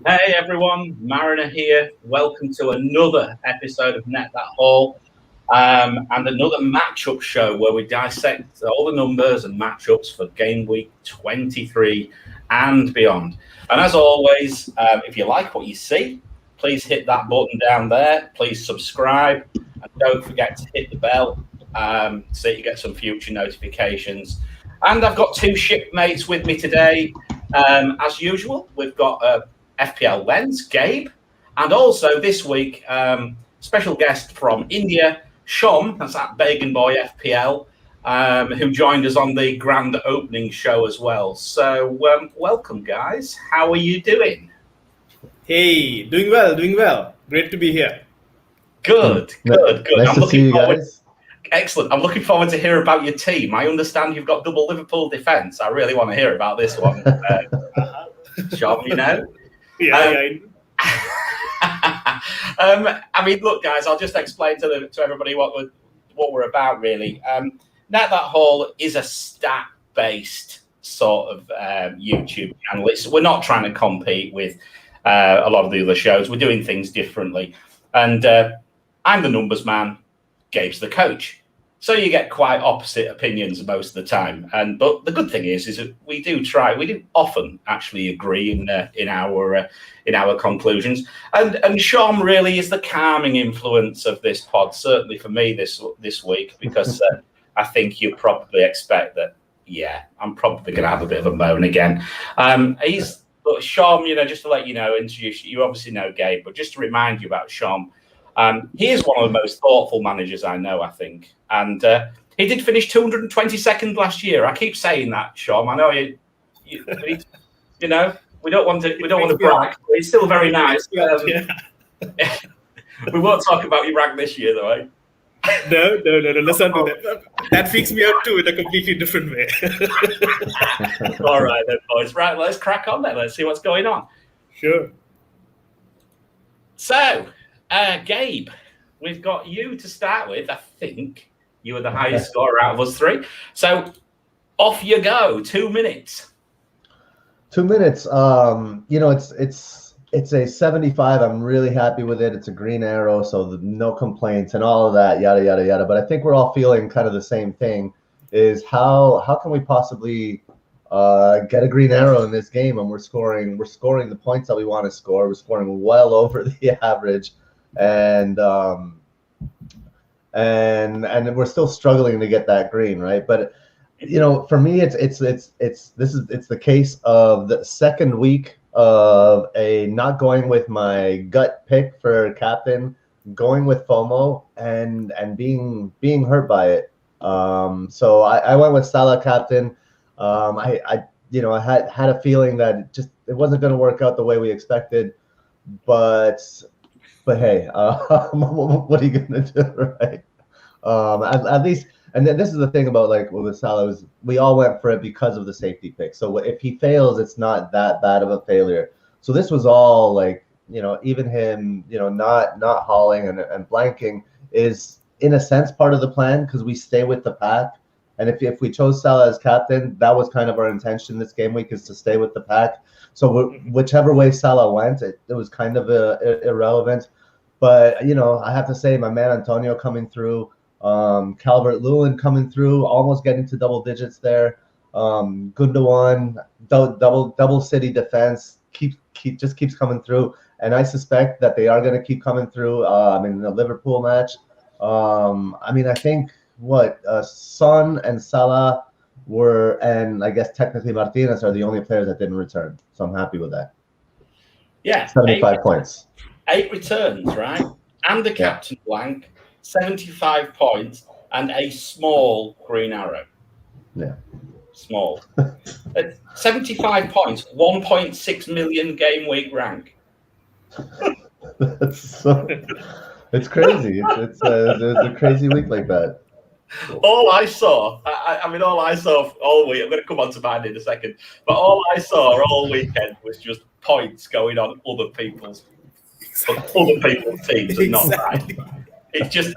Hey everyone, Mariner here. Welcome to another episode of Net That Hall and another matchup show where we dissect all the numbers and matchups for game week 23 and beyond. And as always, if you like what you see, please hit that button down there. Please subscribe and don't forget to hit the bell so you get some future notifications. And I've got two shipmates with me today. As usual, we've got FPLlens, Gabe, and also this week, special guest from India, Shom, that's at Bacon Boy FPL, who joined us on the grand opening show as well. So, welcome, guys. How are you doing? Hey, doing well. Great to be here. Good. Nice to see you guys. Excellent. I'm looking forward to hear about your team. I understand you've got double Liverpool defence. I really want to hear about this one. Shom, you know? Yeah. I mean, look, guys, I'll just explain to everybody what we're about, really. Net That Hall is a stat-based sort of YouTube channel. We're not trying to compete with a lot of the other shows. We're doing things differently. And I'm the numbers man, Gabe's the coach. So you get quite opposite opinions most of the time. But the good thing is that we do often actually agree in our conclusions. And Shom really is the calming influence of this pod, certainly for me this week, because I think you'll probably expect that, yeah, I'm probably going to have a bit of a moan again. But Shom, just to let you know, introduce you obviously know Gabe, but just to remind you about Shom, he is one of the most thoughtful managers I know, I think. And he did finish 222nd last year. I keep saying that, Shom. I know we don't want to brag, but he's still very nice. We won't talk about your rank this year, though, eh? No. Let's not do that. That freaks me out too in a completely different way. All right, then, boys. Right, let's crack on then. Let's see what's going on. Sure. So, Gabe, we've got you to start with. I think you were the highest scorer out of us three. So, off you go. 2 minutes. 2 minutes. It's a 75. I'm really happy with it. It's a green arrow, so no complaints and all of that, yada yada yada. But I think we're all feeling kind of the same thing. Is how can we possibly get a green arrow in this game? And we're scoring the points that we want to score. We're scoring well over the average, and we're still struggling to get that green, right? But for me, it's the case of the second week of not going with my gut pick for captain, going with FOMO and being hurt by it. So I went with Salah captain. I had a feeling that it wasn't going to work out the way we expected, but hey, what are you going to do, right? At least, and then this is the thing about with Salah, is we all went for it because of the safety pick. So if he fails, it's not that bad of a failure. So this was all even him, not hauling and blanking is in a sense part of the plan, because we stay with the pack. And if we chose Salah as captain, that was kind of our intention this game week, is to stay with the pack. So whichever way Salah went, it was kind of irrelevant. But I have to say, my man Antonio coming through. Calvert-Lewin coming through, almost getting to double digits there. Gundogan, double city defense keeps coming through, and I suspect that they are going to keep coming through. In the Liverpool match, I think Son and Salah and I guess technically Martinez are the only players that didn't return. So I'm happy with that. Yeah, 75 points. 8 returns, right? And the captain blank. 75 points and a small green arrow. Yeah. Small. 75 points, 1.6 million game week rank. It's crazy. It's a crazy week like that. All I saw all week, I'm going to come on to mine in a second, but all I saw all weekend was just points going on other people's teams and not mine. It just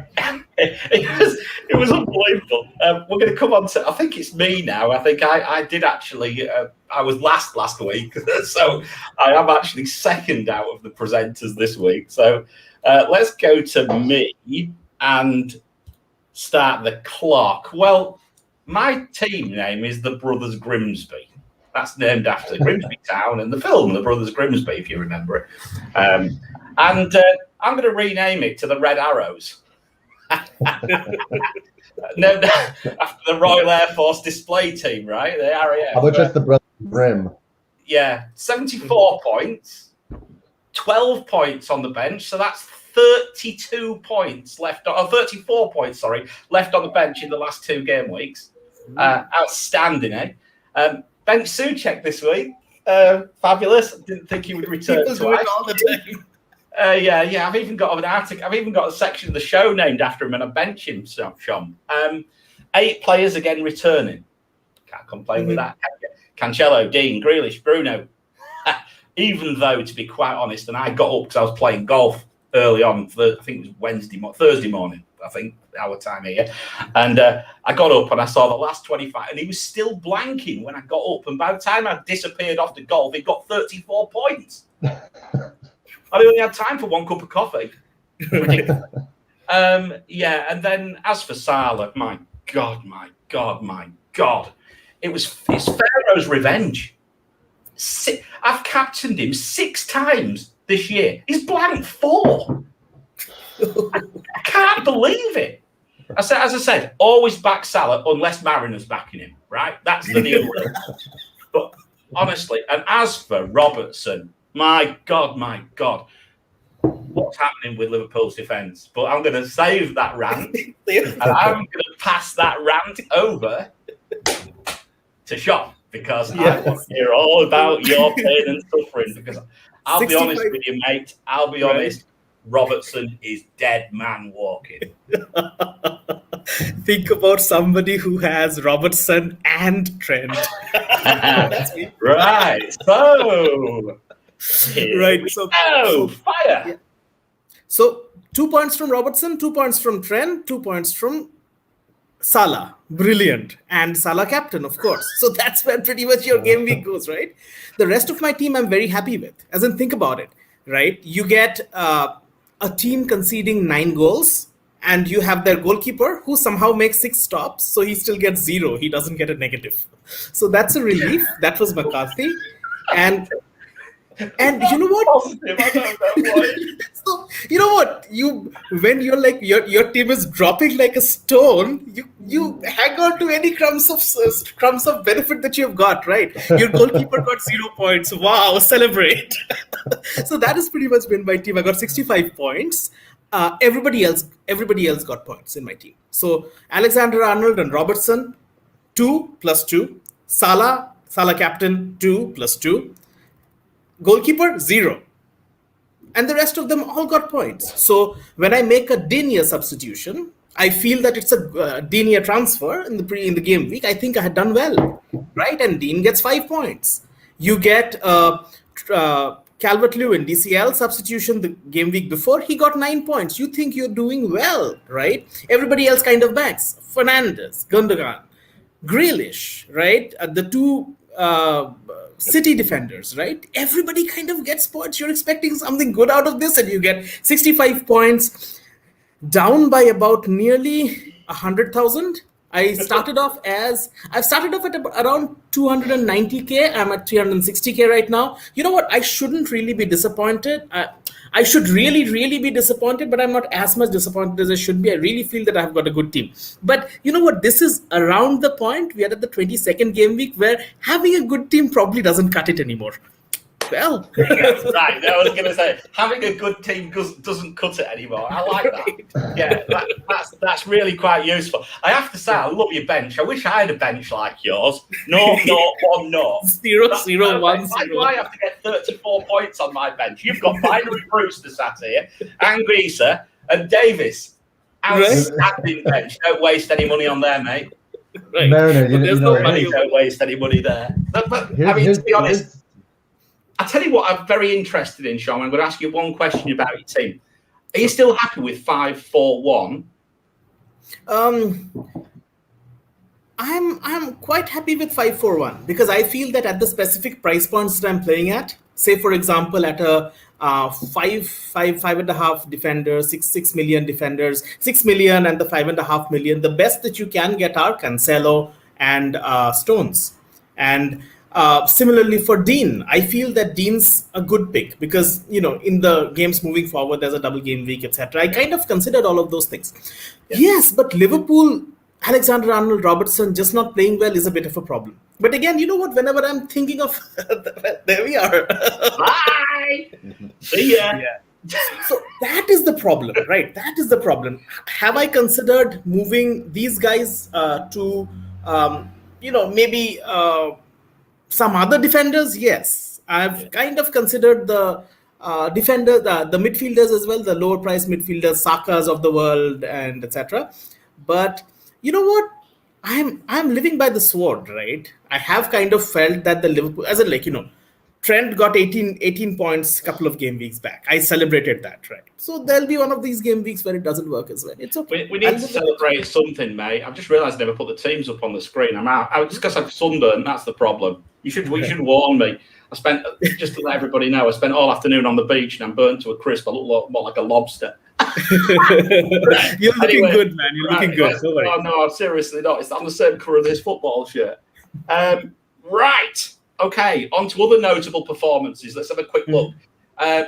it was unbelievable. We're going to come on to. I think it's me now. I think I did actually. I was last week, so I am actually second out of the presenters this week. So let's go to me and start the clock. Well, my team name is the Brothers Grimsby. That's named after Grimsby Town and the film The Brothers Grimsby, if you remember it. And I'm going to rename it to the Red Arrows. No, after the Royal Air Force display team, right? The RAF. How about just the Brothers Grimm? Yeah, 74 points, 12 points on the bench. So that's 32 points left, or 34 points, sorry, left on the bench in the last 2 game weeks. Outstanding, eh? Bench Soucek this week. Fabulous. Didn't think he would return People do it all the time. Yeah. I've even got an article. I've even got a section of the show named after him, and I bench him, Sean. 8 players again returning. Can't complain with that. Cancelo, Dean, Grealish, Bruno. Even though, to be quite honest, and I got up because I was playing golf early on. I think it was Thursday morning. I think our time here, and I got up and I saw the last 25, and he was still blanking when I got up. And by the time I disappeared off the golf, he got 34 points. I only had time for 1 cup of coffee. Yeah, and then as for Salah, my God, it's Pharaoh's revenge. I've captained him 6 times this year. He's blanked 4. I can't believe it. As I said, always back Salah unless Mariner's backing him, right? That's the new rule. But honestly, and as for Robertson, my God, what's happening with Liverpool's defence? But I'm going to save that rant, and I'm going to pass that rant over to Sean, because I want to hear all about your pain and suffering. Because I'll be honest with you, mate. I'll be honest. Robertson is dead man walking. Think about somebody who has Robertson and Trent. That's me. Right. So. Right. So fire. Yeah. So 2 points from Robertson, 2 points from Trent, 2 points from Salah. Brilliant. And Salah captain, of course. So that's where pretty much your game week goes, right? The rest of my team I'm very happy with. As in, think about it, right? You get a team conceding 9 goals, and you have their goalkeeper who somehow makes 6 stops, so he still gets 0. He doesn't get a negative. So that's a relief. That was McCarthy. And you know what? So you know what? When you're like your team is dropping like a stone, you hang on to any crumbs of benefit that you've got, right? Your goalkeeper got 0 points. Wow, celebrate! So that has pretty much been my team. I got 65 points. Everybody else got points in my team. So Alexander-Arnold and Robertson, 2 + 2. Salah captain, 2 + 2. Goalkeeper, 0. And the rest of them all got points. So when I make a Digne substitution, I feel that it's a Digne transfer in the game week. I think I had done well, right? And Dean gets 5 points. You get Calvert-Lewin, DCL substitution the game week before. He got 9 points. You think you're doing well, right? Everybody else kind of backs. Fernandes, Gundogan, Grealish, right? The 2 City defenders, right? Everybody kind of gets points. You're expecting something good out of this, and you get 65 points, down by about nearly 100,000. I've started off at around 290K. I'm at 360K right now. You know what? I shouldn't really be disappointed. I should really, really be disappointed, but I'm not as much disappointed as I should be. I really feel that I've got a good team. But you know what? This is around the point. We are at the 22nd game week where having a good team probably doesn't cut it anymore. Well, yes, right. I was going to say, having a good team doesn't cut it anymore. I like that. Yeah, that's really quite useful. I have to say, I love your bench. I wish I had a bench like yours. 0, 0, 1, 0. 0, 0, 1, Why do I have to get 34 points on my bench? You've got Binary Brewster sat here, Anguissa, and Davis. Outstanding bench. Don't waste any money on there, mate. Right. There's no money. Don't waste any money there. But to be honest, I'll tell you what I'm very interested in, Sean. I'm going to ask you one question about your team. Are you still happy with 5-4-1? I'm quite happy with 5-4-1 because I feel that at the specific price points that I'm playing at, say for example at a 5.5 defenders, 6 million defenders, 6 million and the 5.5 million, the best that you can get are Cancelo and Stones. And similarly for Dean, I feel that Dean's a good pick because, you know, in the games moving forward, there's a double game week, etc. I kind of considered all of those things. Yeah. Yes, but Liverpool, Alexander-Arnold Robertson just not playing well is a bit of a problem. But again, you know what? Whenever I'm thinking of, there we are. Bye. See ya. Yeah. So that is the problem, right? That is the problem. Have I considered moving these guys to, you know, maybe some other defenders? Yes, I've kind of considered the defenders, the midfielders as well, the lower price midfielders, Sakas of the world, and etc. But you know what? I'm living by the sword, right? I have kind of felt that the Liverpool, as in like, you know, Trent got 18 points a couple of game weeks back. I celebrated that, right? So there'll be one of these game weeks where it doesn't work as well. It's okay. We need to celebrate something, mate. I've just realised I never put the teams up on the screen. I'm out. Just because I've sunburned, that's the problem. You should warn me. I spent, just to let everybody know, I spent all afternoon on the beach and I'm burnt to a crisp. I look more like a lobster. You're looking good, man. You're looking good. Oh, no, I'm seriously not. It's on the same colour of this football shirt. Right. Okay, on to other notable performances. Let's have a quick look.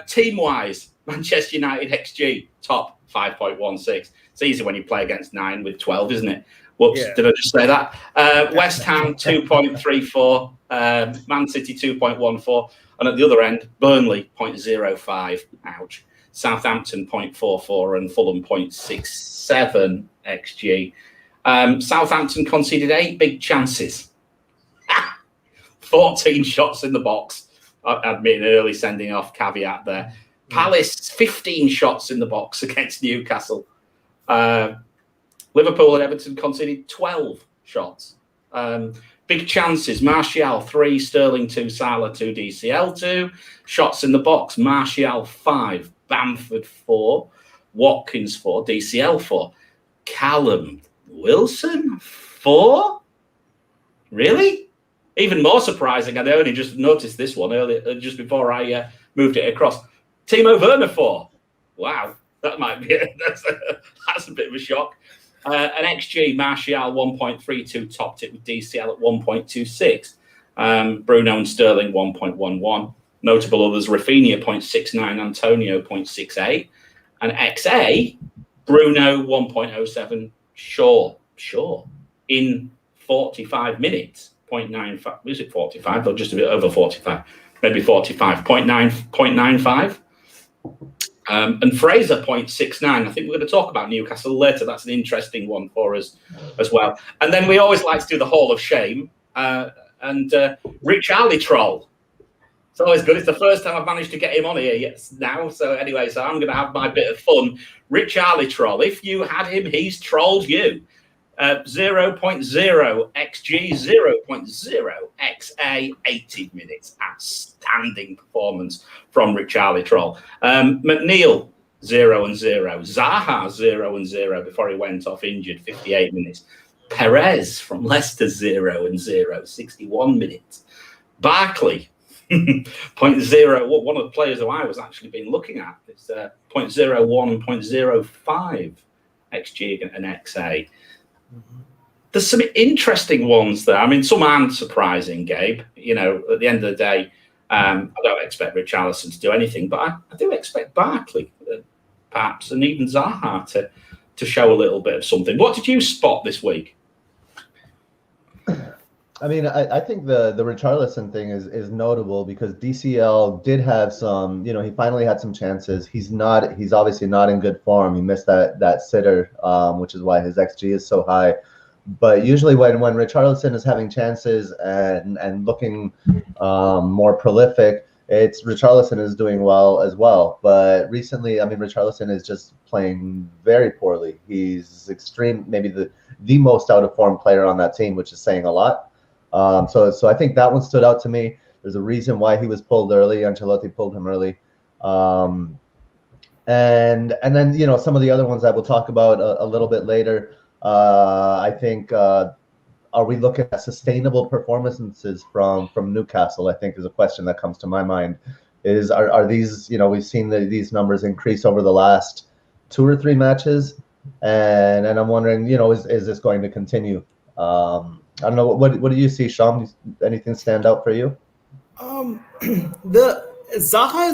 Team-wise, Manchester United XG, top 5.16. It's easy when you play against 9 with 12, isn't it? Whoops, yeah. Did I just say that? West Ham, 2.34. Man City, 2.14. And at the other end, Burnley, 0.05. Ouch. Southampton, 0.44. And Fulham, 0.67 XG. Southampton conceded 8 big chances. 14 shots in the box. I admit an early sending off caveat there. Palace, 15 shots in the box against Newcastle. Liverpool and Everton conceded 12 shots. Big chances. Martial, 3. Sterling, 2. Salah, 2. DCL, 2. Shots in the box. Martial, 5. Bamford, 4. Watkins, 4. DCL, 4. Callum Wilson, 4? Really? Even more surprising, and I only just noticed this one earlier, just before I moved it across. Timo Werner 4. Wow, that might be that's a bit of a shock. An XG, Martial 1.32, topped it with DCL at 1.26. Bruno and Sterling 1.11. Notable others: Rafinha 0.69, Antonio 0.68, and XA, Bruno 1.07. Sure, in 45 minutes. 0.95, is it 45 or just a bit over 45? Maybe 45, 0.95. And Fraser, 0.69. I think we're going to talk about Newcastle later. That's an interesting one for us as well. And then we always like to do the Hall of Shame. And Rich Troll. It's always good. It's the first time I've managed to get him on here now. So anyway, so I'm going to have my bit of fun. Rich Troll. If you had him, he's trolled you. 0.0 XG, 0.0 XA, 80 minutes. Outstanding performance from Rich Troll. McNeil, 0 and 0. Zaha, 0 and 0 before he went off injured, 58 minutes. Perez from Leicester, 0 and 0, 61 minutes. Barkley, 0.0. One of the players who I was actually been looking at. It's 0.01 and 0.05 XG and XA. There's some interesting ones there. I mean, some aren't surprising, Gabe. You know, at the end of the day, I don't expect Richarlison to do anything, but I do expect Barkley, perhaps, and even Zaha to show a little bit of something. What did you spot this week? I mean, I think the Richarlison thing is notable because DCL did have some, you know, he finally had some chances. He's obviously not in good form. He missed that sitter, which is why his XG is so high. But usually when Richarlison is having chances and looking more prolific, it's Richarlison is doing well as well. But recently, I mean, Richarlison is just playing very poorly. He's maybe the most out of form player on that team, which is saying a lot. So I think that one stood out to me. There's a reason why he was pulled early. Ancelotti pulled him early. And then some of the other ones that we'll talk about a little bit later. I think are we looking at sustainable performances from Newcastle? I think is a question that comes to my mind. Are these, we've seen these numbers increase over the last 2 or 3 matches, and I'm wondering, is this going to continue? I don't know. What do you see, Sean? Anything stand out for you? The Zaha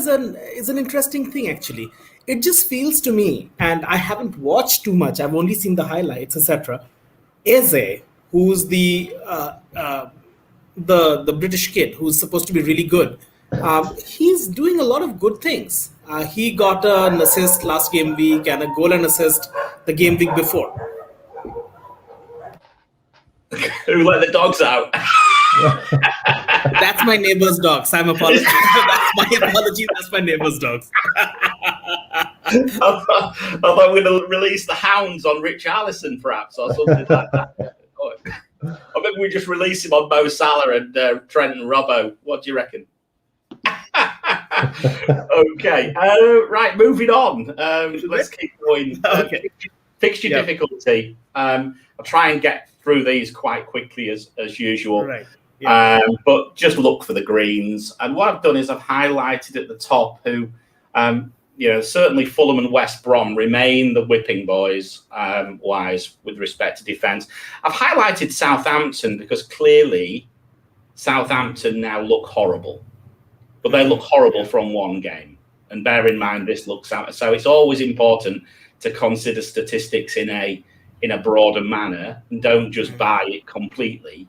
is an interesting thing, actually. It just feels to me, and I haven't watched too much. I've only seen the highlights, etc. Eze, who's the British kid who's supposed to be really good, he's doing a lot of good things. He got an assist last game week and a goal and assist the game week before. Who let the dogs out? That's my neighbor's dogs. I'm apologizing. That's my apology. That's my neighbor's dogs. I thought we're going to release the hounds on Rich Allison, perhaps, or something like that. Or maybe we just release him on Mo Salah and Trent and Robbo. What do you reckon? Okay. Right, moving on. Let's keep going. Okay. Fixture difficulty. I'll try and get through these quite quickly as usual. Right. Yeah. But just look for the greens. And what I've done is I've highlighted at the top who, certainly Fulham and West Brom remain the whipping boys wise with respect to defence. I've highlighted Southampton because clearly Southampton now look horrible. But they look horrible from one game. And bear in mind this looks out. So it's always important to consider statistics in a broader manner and don't just buy it completely.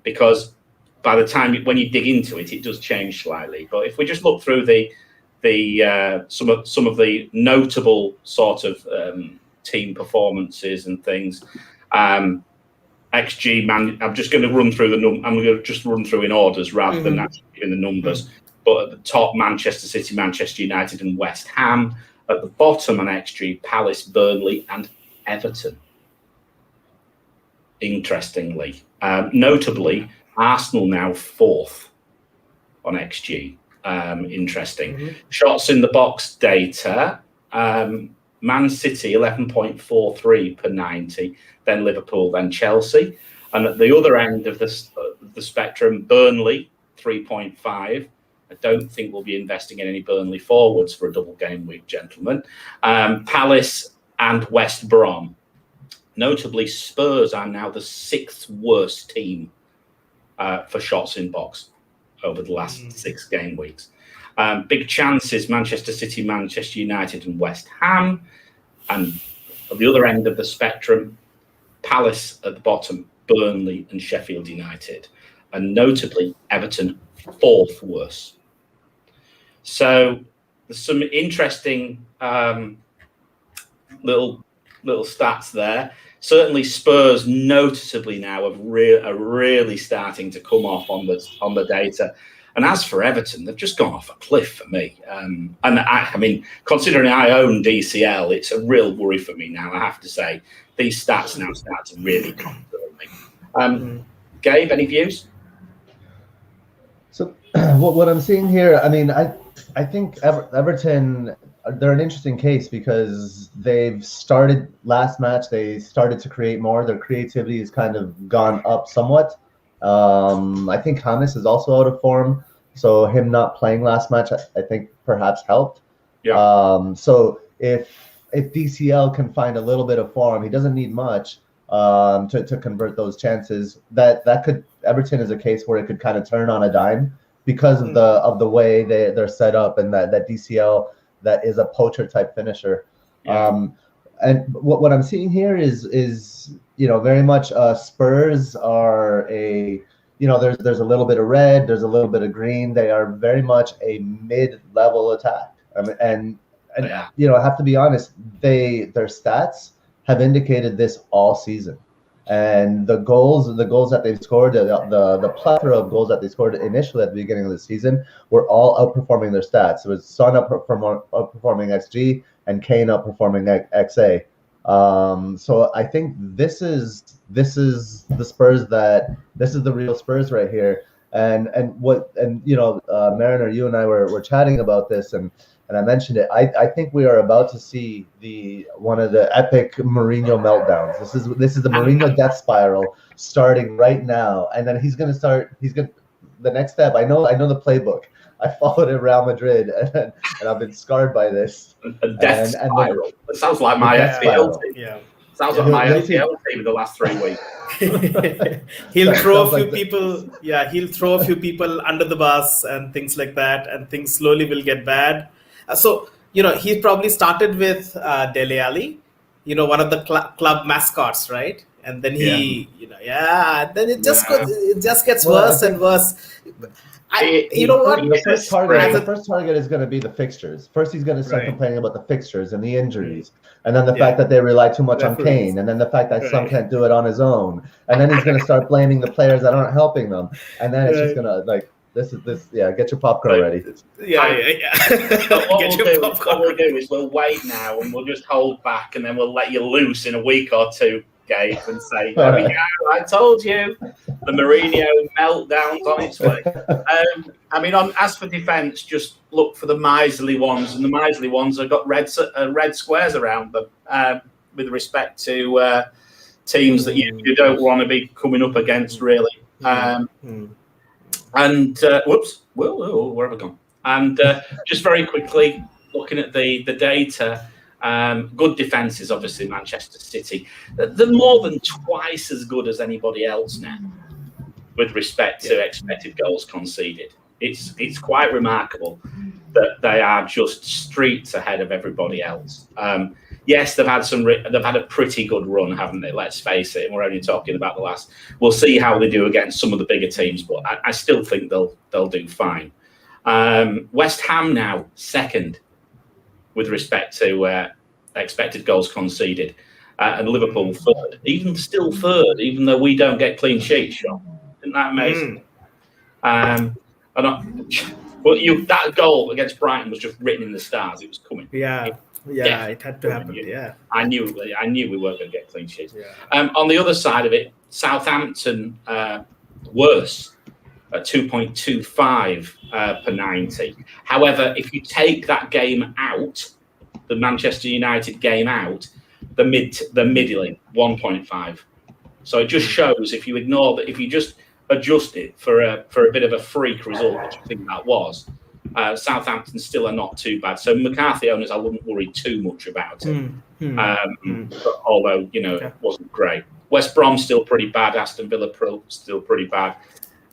Because by the time when you dig into it, it does change slightly. But if we just look through some of the notable sort of team performances and things, XG man, I'm just going to run through I'm going to just run through in orders rather than actually giving the numbers. But at the top, Manchester City, Manchester United, and West Ham. At the bottom on XG, Palace, Burnley, and Everton. Interestingly, notably, Arsenal now 4th on XG. Interesting. Shots in the box data. Man City 11.43 per 90, then Liverpool, then Chelsea. And at the other end of the spectrum, Burnley 3.5. I don't think we'll be investing in any Burnley forwards for a double game week, gentlemen. Palace and West Brom. Notably, Spurs are now the 6th worst team for shots in box over the last 6 game weeks. Big chances, Manchester City, Manchester United, and West Ham. And at the other end of the spectrum, Palace at the bottom, Burnley and Sheffield United. And notably, Everton 4th worst. So there's some interesting little stats there. Certainly, Spurs noticeably now are really starting to come off on the data. And as for Everton, they've just gone off a cliff for me. And I mean, considering I own DCL, it's a real worry for me now. I have to say, these stats now start to really concern me. Gabe, any views? So what I'm seeing here, I mean, I think Everton, they're an interesting case because they've started last match. They started to create more. Their creativity has kind of gone up somewhat. I think James is also out of form, so him not playing last match, I think perhaps helped. Yeah. So if DCL can find a little bit of form, he doesn't need much to convert those chances. That could, Everton is a case where it could kind of turn on a dime because of the way they're set up, and that DCL that is a poacher type finisher. Yeah. And what I'm seeing here is very much Spurs are there's a little bit of red, there's a little bit of green. They are very much a mid-level attack. And I have to be honest, their stats have indicated this all season. And the goals that they've scored, the plethora of goals that they scored initially at the beginning of the season were all outperforming their stats. It was Son outperforming XG and Kane outperforming XA. So I think this is the Spurs this is the real Spurs right here. And Mariner, you and I were chatting about this, and I mentioned it. I think we are about to see one of the epic Mourinho meltdowns. This is the Mourinho death spiral starting right now, and then he's gonna the next step. I know the playbook. I followed in Real Madrid, and I've been scarred by this. A death spiral. It sounds like my FPL team. Yeah. Sounds like my FPL team in the last 3 weeks. He'll throw a few people. Yeah, he'll throw a few people under the bus and things like that, and things slowly will get bad. So he probably started with Dele Alli, one of the club mascots, right? And then then it just gets worse and worse. The first target is going to be the fixtures. First, he's going to start complaining about the fixtures and the injuries, and then the fact that they rely too much on Kane, and then the fact that Son can't do it on his own, and then he's going to start blaming the players that aren't helping them, and then it's just going to get your popcorn ready. What we'll do is we'll wait now, and we'll just hold back, and then we'll let you loose in a week or two, Gabe, and say, there we go, I told you, the Mourinho meltdown's on its way. As for defence, just look for the miserly ones, and the miserly ones have got red squares around them with respect to teams that you don't want to be coming up against, really. Where have I gone? And just very quickly, looking at the data, good defences, obviously, Manchester City. They're more than twice as good as anybody else now with respect to expected goals conceded. It's quite remarkable that they are just streets ahead of everybody else. Yes, they've had a pretty good run, haven't they? Let's face it. And we're only talking about the last. We'll see how they do against some of the bigger teams, but I still think they'll do fine. West Ham now second with respect to expected goals conceded, and Liverpool third. Even though we don't get clean sheets, Sean. Isn't that amazing? That goal against Brighton was just written in the stars. It was coming. Yeah, it had to happen. Yeah, I knew we weren't going to get clean sheets. Yeah. On the other side of it, Southampton worse at 2.25 per 90. However, if you take that game out, the Manchester United game out, the middling 1.5. So it just shows if you ignore that, if you just adjust it for a bit of a freak result, which I think that was. Southampton still are not too bad. So McCarthy owners, I wouldn't worry too much about it. Although, it wasn't great. West Brom still pretty bad. Aston Villa still pretty bad.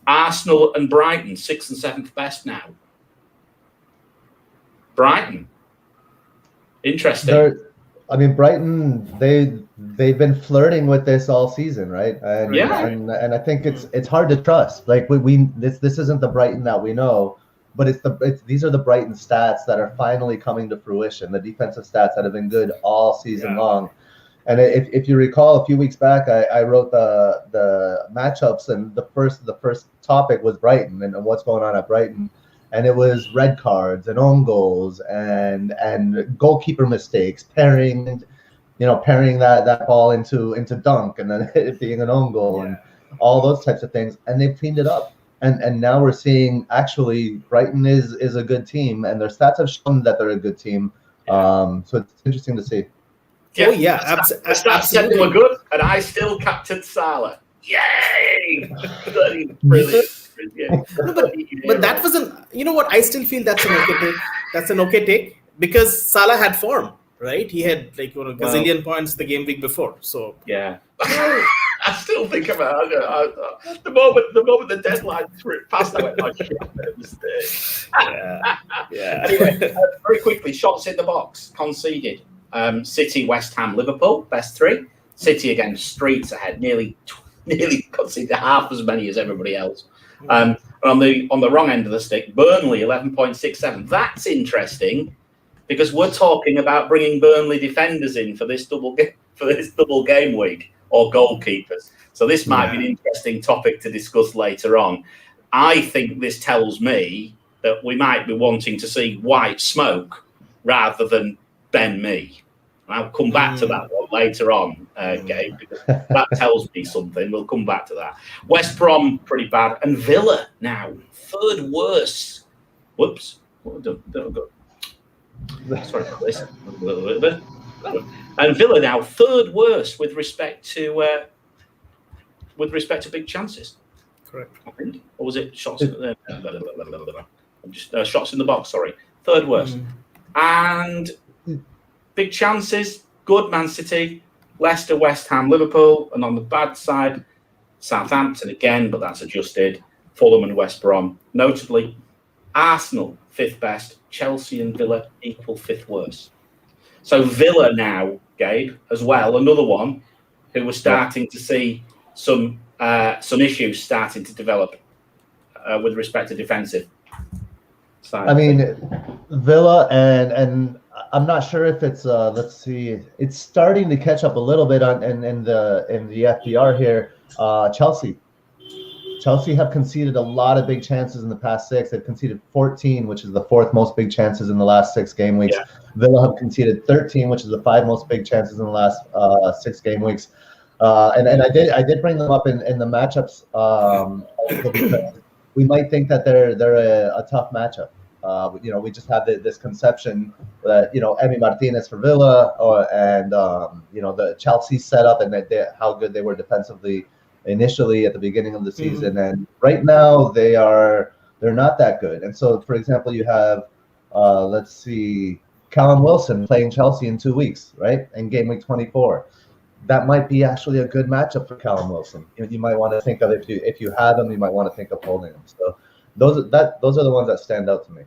Arsenal and Brighton, 6th and 7th best now. Brighton. Interesting. Brighton, they've been flirting with this all season, right? And I think it's hard to trust. Like this isn't the Brighton that we know. But these are the Brighton stats that are finally coming to fruition, the defensive stats that have been good all season long. And if you recall, a few weeks back, I wrote the matchups, and the first topic was Brighton and what's going on at Brighton. And it was red cards and own goals and goalkeeper mistakes, pairing that ball into dunk and then it being an own goal and all those types of things. And they've cleaned it up. And now we're seeing actually Brighton is a good team, and their stats have shown that they're a good team. So it's interesting to see. Stats said they were good, and I still captained Salah. Yay! Brilliant. But that wasn't. You know what? I still feel that's an okay take. That's an okay take because Salah had form, right? He had gazillion points the game week before. So I still think about it. The moment the deadline passed, I went, "Oh shit, I made a mistake." Anyway, very quickly, shots in the box conceded. City, West Ham, Liverpool, best three. City again, streets ahead, nearly conceded half as many as everybody else. On the wrong end of the stick, Burnley 11.67. That's interesting because we're talking about bringing Burnley defenders in for this double game week. Or goalkeepers. So this might be an interesting topic to discuss later on. I think this tells me that we might be wanting to see white smoke rather than Ben Mee. And I'll come back to that one. later on, Gabe, because that tells me something. We'll come back to that. West Brom, pretty bad. And Villa now, third worst. Whoops. What have I done? Sorry about this. A little bit. And Villa now, third worst with respect to big chances. Correct. I think. Or was it shots in the shots in the box, sorry. Third worst. And big chances, good Man City, Leicester, West Ham, Liverpool, and on the bad side, Southampton again, but that's adjusted, Fulham and West Brom. Notably, Arsenal, 5th best, Chelsea and Villa equal 5th worst. So Villa now, Gabe, as well, another one who was starting to see some issues starting to develop with respect to defensive side. I mean, Villa and I'm not sure if it's let's see, it's starting to catch up a little bit on in the FPR here. Chelsea have conceded a lot of big chances in the past 6. They've conceded 14, which is the 4th most big chances in the last 6 game weeks. Yeah. Villa have conceded 13, which is the 5 most big chances in the last 6 game weeks. And I did bring them up in the matchups because we might think that they're a tough matchup. We just have this conception that Emi Martinez for Villa, and the Chelsea setup and how good they were defensively initially at the beginning of the season, and right now they're not that good. And so, for example, you have let's see, Callum Wilson playing Chelsea in 2 weeks, right? In game week 24. That might be actually a good matchup for Callum Wilson. You might want to think of, if you have him, you might want to think of holding him. So those are the ones that stand out to me.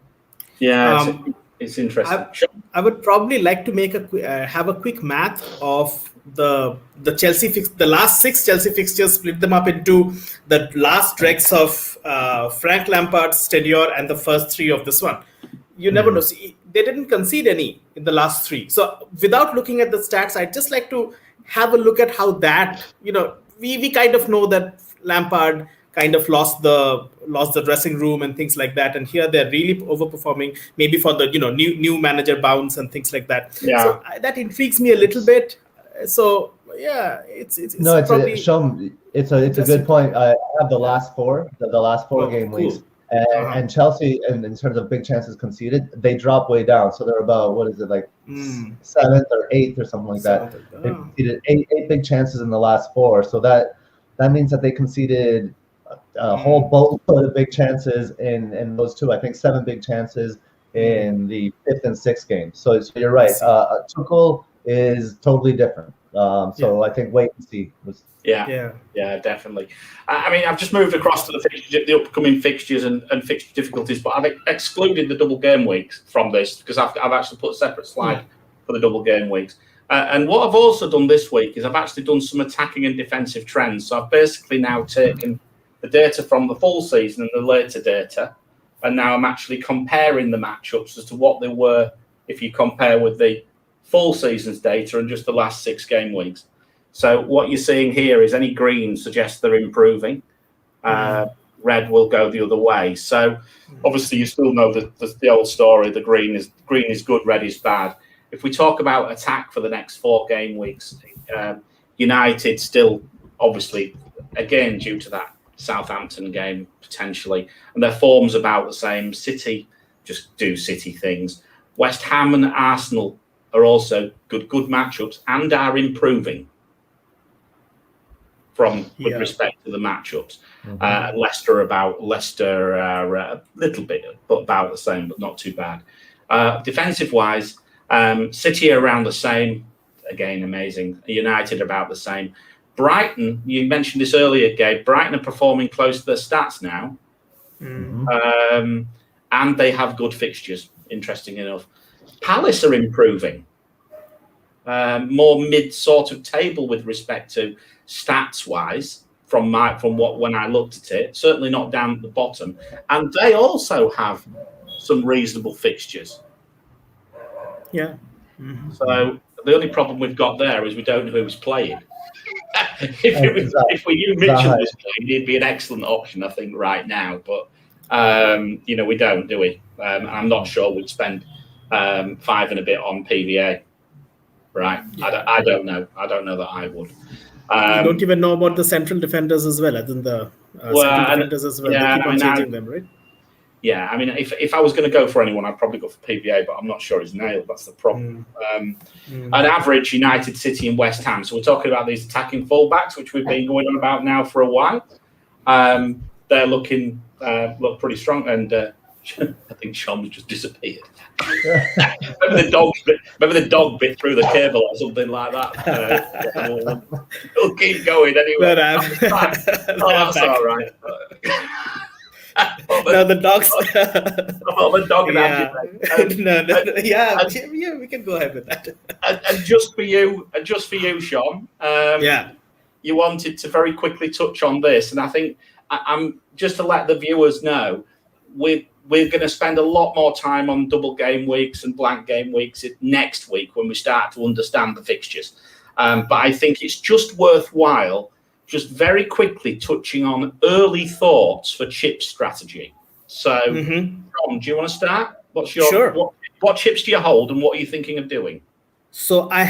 Yeah, it's interesting. I would probably like to have a quick math of the Chelsea the last 6 Chelsea fixtures, split them up into the last dregs of Frank Lampard's tenure and the first 3 of this one. You never know. See, they didn't concede any in the last 3. So without looking at the stats, I'd just like to have a look at how that, we kind of know that Lampard kind of lost the dressing room and things like that, and here they're really overperforming, maybe for the new manager bounce and things like that. Yeah. So that intrigues me a little bit. So yeah, it's probably it's a good point. I have the last 4 game weeks. And Chelsea, in terms of big chances conceded, they drop way down. So they're about, what is it, like 7th or 8th or something like that. They conceded 8 big chances in the last 4. So that means that they conceded a whole boatload of big chances in those 2. I think 7 big chances in the 5th and 6th games. So you're right. Tuchel is totally different. I think wait and see. Yeah, definitely. I mean, I've just moved across to the upcoming fixtures and fixture difficulties, but I've excluded the double game weeks from this because I've actually put a separate slide for the double game weeks. And what I've also done this week is I've actually done some attacking and defensive trends. So I've basically now taken the data from the full season and the later data, and now I'm actually comparing the matchups as to what they were if you compare with the full season's data and just the last 6 game weeks. So what you're seeing here is any green suggests they're improving. Red will go the other way. So obviously you still know the old story. The green is good, red is bad. If we talk about attack for the next 4 game weeks, United still obviously, again, due to that Southampton game potentially, and their form's about the same. City just do City things. West Ham and Arsenal are also good matchups and are improving with respect to the matchups. Leicester are a little bit, but about the same, but not too bad. Defensive wise, City are around the same. Again, amazing. United about the same. Brighton, you mentioned this earlier, Gabe. Brighton are performing close to their stats now, and they have good fixtures. Interesting enough, Palace are improving. More mid sort of table with respect to stats wise from when I looked at it, certainly not down at the bottom, and they also have some reasonable fixtures. So the only problem we've got there is we don't know who's playing. If we knew Mitchell was playing, he'd be an excellent option, I think, right now, but we don't, do we? I'm not sure we'd spend 5 and a bit on PVA. Right. I don't know. I don't know that I would. You don't even know about the central defenders as well, other than the central defenders as well. Yeah, they keep on changing them, right? Yeah, I mean, if I was going to go for anyone, I'd probably go for PBA, but I'm not sure he's nailed. That's the problem. An average United, City, and West Ham. So we're talking about these attacking fullbacks, which we've been going on about now for a while. They're look pretty strong, and I think Sean's just disappeared. Maybe the dog bit through the cable or something like that. We'll keep going anyway. That's all right. No, the dogs. The dog No, we can go ahead with that. And just for you, Sean. You wanted to very quickly touch on this, and I think I'm just to let the viewers know we're going to spend a lot more time on double game weeks and blank game weeks next week when we start to understand the fixtures. But I think it's just worthwhile just very quickly touching on early thoughts for chip strategy. So, Tom, do you want to start? What's your what chips do you hold, and what are you thinking of doing? So I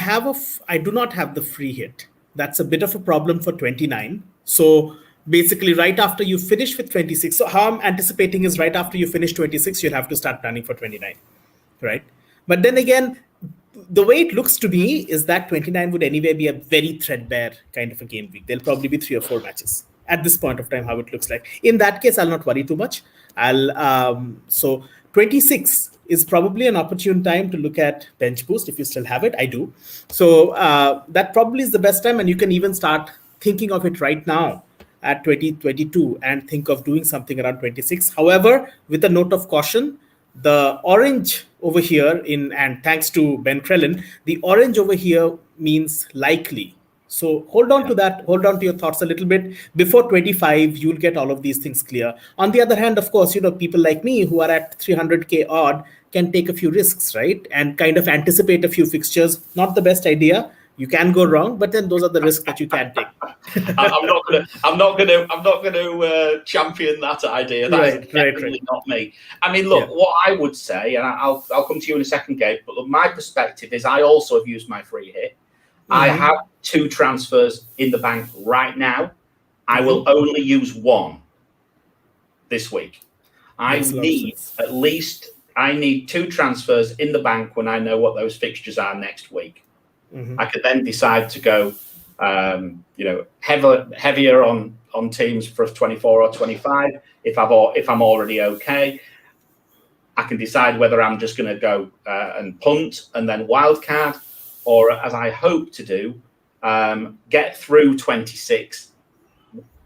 do not have the free hit. That's a bit of a problem for 29. So basically, right after you finish with 26. So how I'm anticipating is right after you finish 26, you'll have to start planning for 29, right? But then again, the way it looks to me is that 29 would anyway be a very threadbare kind of a game week. There'll probably be 3 or 4 matches at this point of time, how it looks like. In that case, I'll not worry too much. So 26 is probably an opportune time to look at bench boost if you still have it. I do. So that probably is the best time, and you can even start thinking of it right now at 2022 and think of doing something around 26. However, with a note of caution, the orange over here and thanks to Ben Krellin, the orange over here means likely. So hold on to that. Hold on to your thoughts a little bit. Before 25, you'll get all of these things clear. On the other hand, of course, people like me who are at 300K odd can take a few risks, right? And kind of anticipate a few fixtures. Not the best idea. You can go wrong, but then those are the risks that you can take. I'm not gonna champion that idea. That's definitely not me. I mean, look, what I would say, and I'll come to you in a second, Gabe. But look, my perspective is, I also have used my free hit. I have 2 transfers in the bank right now. I will only use 1 this week. I need 2 transfers in the bank when I know what those fixtures are next week. I could then decide to go, heavier on teams for 24 or 25. If I'm already okay, I can decide whether I'm just going to go and punt and then wildcard, or as I hope to do, get through 26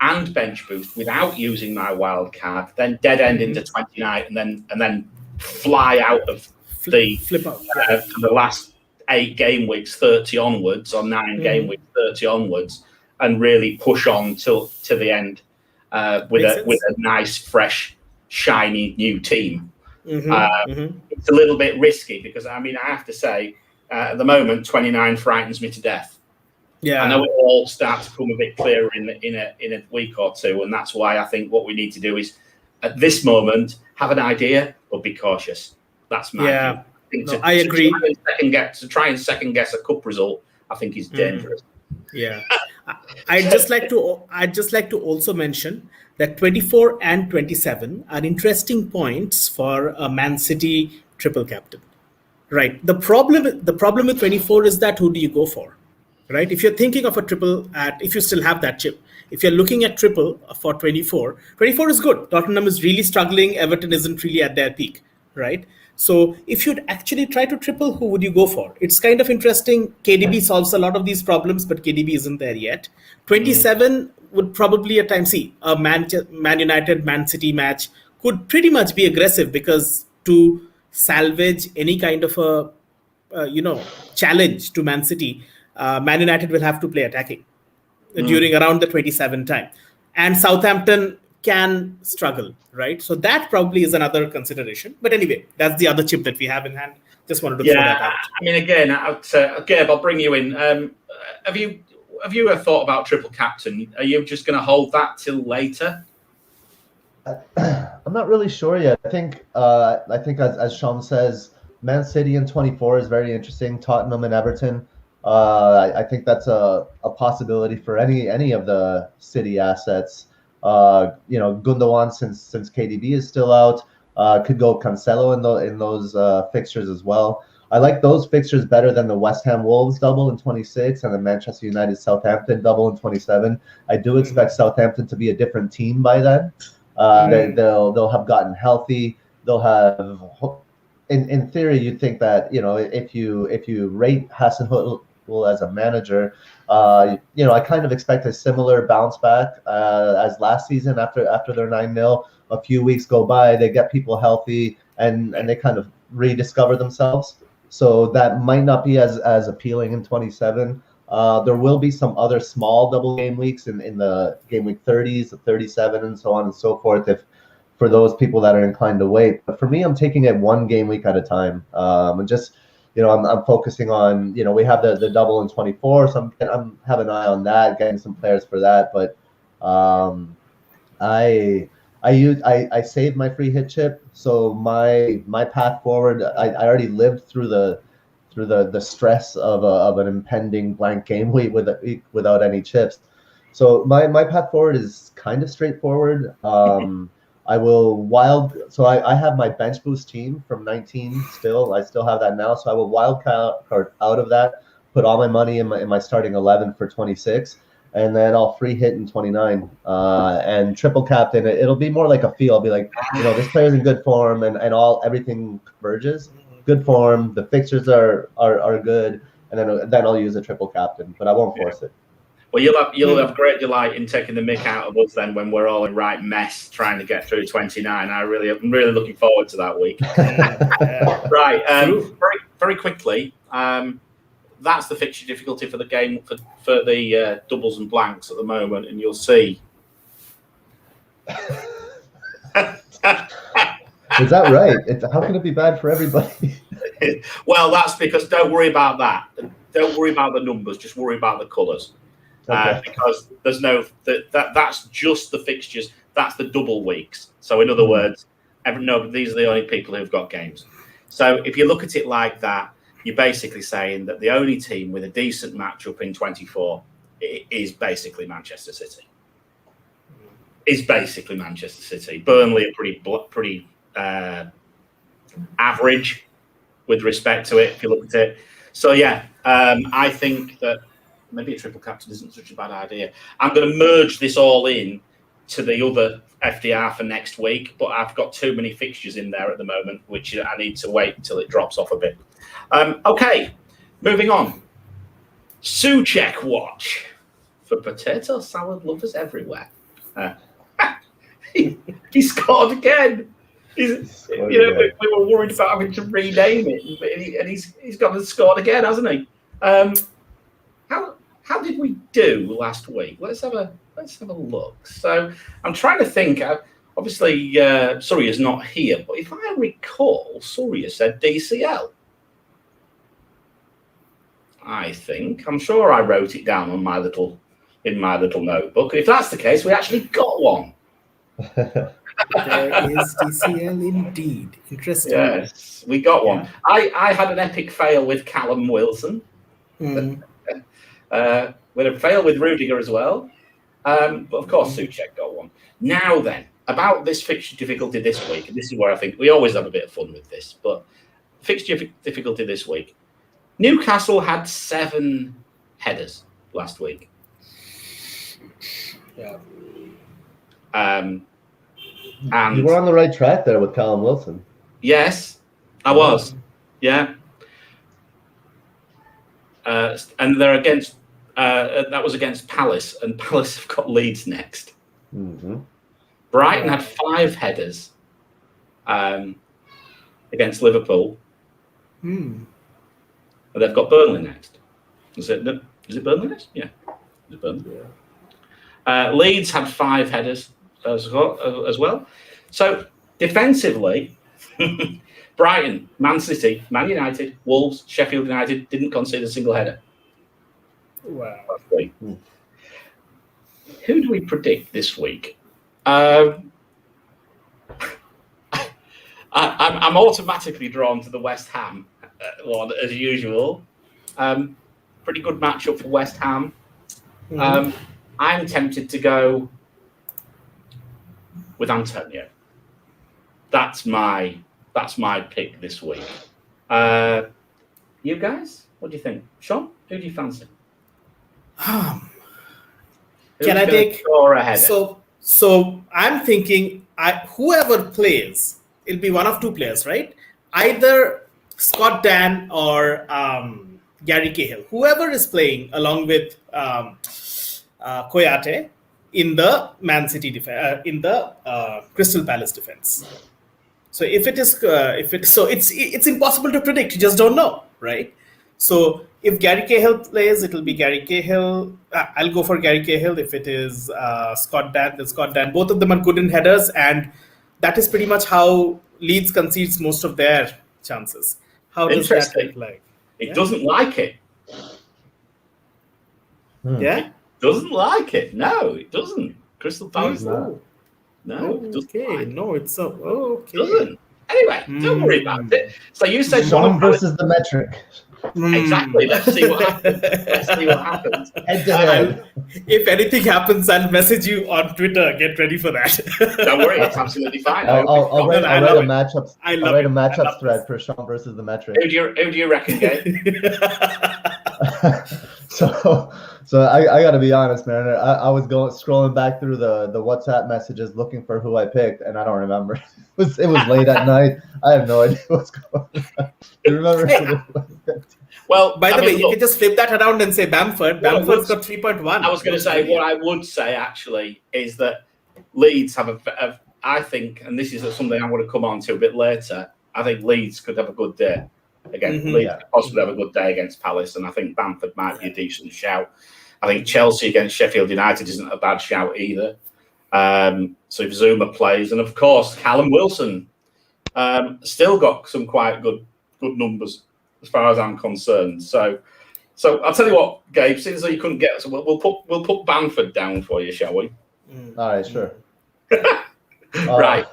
and bench boost without using my wildcard, then dead end into 29, and then fly out of flip out for the last 8 game weeks 30 onwards, or 9 game weeks 30 onwards, and really push on to the end with a nice, fresh, shiny new team. It's a little bit risky because I have to say, at the moment 29 frightens me to death. I know it all starts to come a bit clearer in a week or two, and that's why I think what we need to do is, at this moment, have an idea but be cautious. That's my view. I agree. To try and second guess a cup result, I think is dangerous. I'd just like to also mention that 24 and 27 are interesting points for a Man City triple captain. Right. The problem with 24 is that who do you go for? Right. If you're thinking of a triple if you still have that chip, if you're looking at triple for 24 is good. Tottenham is really struggling. Everton isn't really at their peak. Right. So if you'd actually try to triple, who would you go for? It's kind of interesting. KDB solves a lot of these problems, but KDB isn't there yet. 27 would probably at times see a Man United, Man City match could pretty much be aggressive, because to salvage any kind of a challenge to Man City, Man United will have to play attacking during around the 27 time, and Southampton can struggle, right? So that probably is another consideration. But anyway, that's the other chip that we have in hand. Just wanted to throw that out. I mean, again, Gabe, I'll bring you in. Have you ever thought about triple captain? Are you just going to hold that till later? I'm not really sure yet. I think as Sean says, Man City in 24 is very interesting. Tottenham and Everton I think that's a possibility for any of the City assets. Gundogan, since KDB is still out, could go Cancelo in those fixtures as well. I like those fixtures better than the West Ham Wolves double in 26 and the Manchester United Southampton double in 27. I do expect Southampton to be a different team by then. They'll have gotten healthy. They'll have, in theory, you'd think that if you rate Hasenhüttl as a manager, I kind of expect a similar bounce back as last season after their 9-0. A few weeks go by, they get people healthy, and they kind of rediscover themselves. So that might not be as appealing in 27. There will be some other small double game weeks in the game week 30s, the 37, and so on and so forth, if for those people that are inclined to wait. But for me, I'm taking it one game week at a time. And just, I'm focusing on, we have the double in 24, so I'm having an eye on that, getting some players for that. But I saved my free hit chip, so my path forward. I already lived through the stress of an impending blank game week without any chips. So my path forward is kind of straightforward. I have my bench boost team from 19 still. I still have that now, so I will wild card out of that, put all my money in my starting 11 for 26. And then I'll free hit in 29 and triple captain. It'll be more like a feel. I'll be like, this player's in good form, and everything converges. Good form. The fixtures are good, and then I'll use a triple captain, but I won't force it. Well, you'll have great delight in taking the mick out of us then when we're all in right mess trying to get through 29. I'm really looking forward to that week. Right. Very very quickly. That's the fixture difficulty for the game for the doubles and blanks at the moment, and you'll see. Is that right? How can it be bad for everybody? Well, that's because don't worry about that. Don't worry about the numbers. Just worry about the colours. Okay. Because there's that's just the fixtures. That's the double weeks. So in other words, these are the only people who've got games. So if you look at it like that, you're basically saying that the only team with a decent matchup in 24 is basically Manchester City. Burnley are pretty average with respect to it, if you look at it. So yeah, I think that maybe a triple captain isn't such a bad idea. I'm going to merge this all in to the other FDR for next week, but I've got too many fixtures in there at the moment, which I need to wait until it drops off a bit. Okay, moving on. Soucek Watch for potato salad lovers everywhere. He scored again. We were worried about having to rename it, and he's gone and scored again, hasn't he? How did we do last week? Let's have a look. So I'm trying to think. Obviously, Surya's not here, but if I recall, Surya said DCL. I'm sure I wrote it down on my little notebook. If that's the case, we actually got one. There is DCL indeed. Interesting. Yes, we got one. I had an epic fail with Callum Wilson. With a fail with Rudiger as well. But of course, Soucek got one. Now then, about this fixture difficulty this week, and this is where I think we always have a bit of fun with this, but fixture difficulty this week. Newcastle had 7 headers last week. Yeah. And you were on the right track there with Callum Wilson. Yes, I was. Yeah. And they're against. That was against Palace, and Palace have got Leeds next. Mm-hmm. Brighton had 5 headers against Liverpool. And they've got Burnley next. Is it Burnley next? Yeah. Is it Burnley? Yeah. Leeds had 5 headers as well. So defensively, Brighton, Man City, Man United, Wolves, Sheffield United didn't concede a single header. Wow. Who do we predict this week? I'm automatically drawn to the West Ham one as usual. pretty good matchup for West Ham. Mhm. I'm tempted to go with Antonio. That's my pick this week. You guys, what do you think? Sean, who do you fancy? Can Who's I gonna take score a header? so I'm thinking whoever plays, it'll be one of two players, right? Either Scott Dan or Gary Cahill. Whoever is playing along with Koyate in the Man City in the Crystal Palace defense. So it's impossible to predict. You just don't know, right? So if Gary Cahill plays, it'll be Gary Cahill. I'll go for Gary Cahill. If it is Scott Dan, then Scott Dan. Both of them are good in headers, and that is pretty much how Leeds concedes most of their chances. How does that look like? It doesn't like it. Yeah? It doesn't like it. No, it doesn't. Crystal Palace. No. No, it doesn't Okay. like it. No, it's okay. Doesn't. Anyway, don't worry about it. So you said Sean versus the metric. Exactly. Let's see what happens. Head to head. If anything happens, I'll message you on Twitter. Get ready for that. Don't worry, it's absolutely fine. I'll write a matchups. I I'll love write a it. matchups thread for Sean versus the metric. Who do you reckon, Gabe? So I got to be honest, man. I was scrolling back through the WhatsApp messages looking for who I picked, and I don't remember. It was late at night. I have no idea what's going on. You remember? Well, by the way, you can just flip that around and say Bamford. Bamford's got 3.1. I was going to say what I would say actually is that Leeds have I think, and this is something I'm going to come on to a bit later. I think Leeds could have a good day against Leeds, could possibly have a good day against Palace, and I think Bamford might be a decent shout. I think Chelsea against Sheffield United isn't a bad shout either. So if Zuma plays, and of course Callum Wilson still got some quite good numbers as far as I'm concerned. So I'll tell you what, Gabe. Since you couldn't get us, we'll put Bamford down for you, shall we? All right, sure. Right.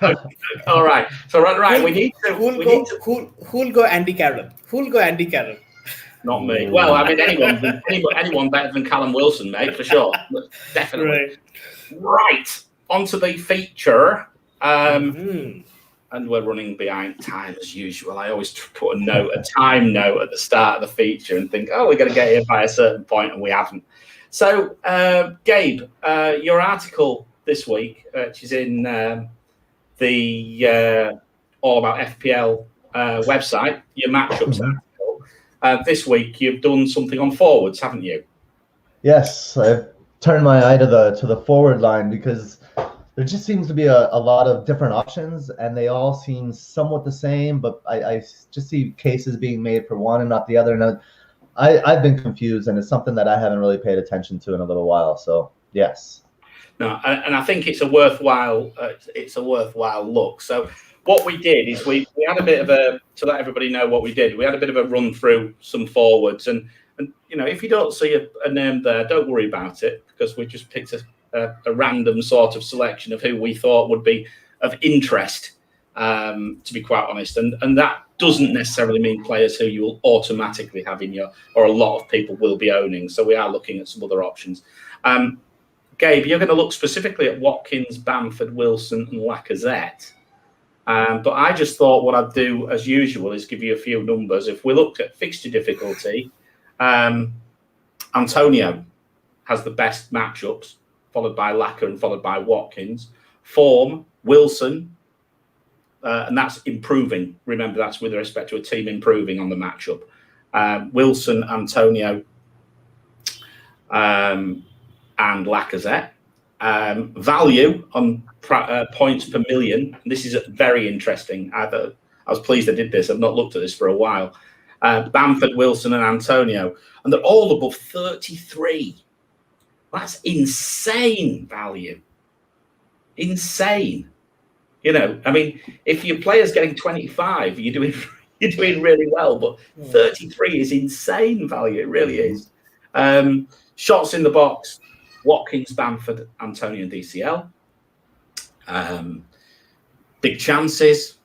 All right. So right. We need to. Who'll go Andy Carroll? Who'll go Andy Carroll? Not me. Well, I mean, anyone better than Callum Wilson, mate, for sure. Definitely. Right. Onto the feature. And we're running behind time as usual. I always put a time note at the start of the feature and think, we're going to get here by a certain point, and we haven't. So, Gabe, your article this week, which is in the All About FPL website, your matchups article. This week, you've done something on forwards, haven't you? Yes, I've turned my eye to the forward line because there just seems to be a lot of different options, and they all seem somewhat the same, but I just see cases being made for one and not the other. And I've been confused, and it's something that I haven't really paid attention to in a little while. So, yes. No, and I think it's a worthwhile look. So what we did is we had a bit of to let everybody know what we did. We had a bit of a run through some forwards, and if you don't see a name there, don't worry about it, because we just picked a random sort of selection of who we thought would be of interest, to be quite honest. And that doesn't necessarily mean players who you will automatically have in or a lot of people will be owning. So we are looking at some other options. Gabe, you're going to look specifically at Watkins, Bamford, Wilson and Lacazette. But I just thought what I'd do as usual is give you a few numbers. If we looked at fixture difficulty, Antonio has the best matchups, followed by Laka and followed by Watkins. Form, Wilson, and that's improving. Remember, that's with respect to a team improving on the matchup. Wilson, Antonio, and Lacazette. Value on points per million. This is very interesting. I was pleased I did this. I've not looked at this for a while. Bamford, Wilson and Antonio. And they're all above 33. That's insane value. Insane. I mean, if your player's getting 25, you're doing really well. But 33 is insane value. It really is. Shots in the box: Watkins, Bamford, Antonio, and DCL. Big chances: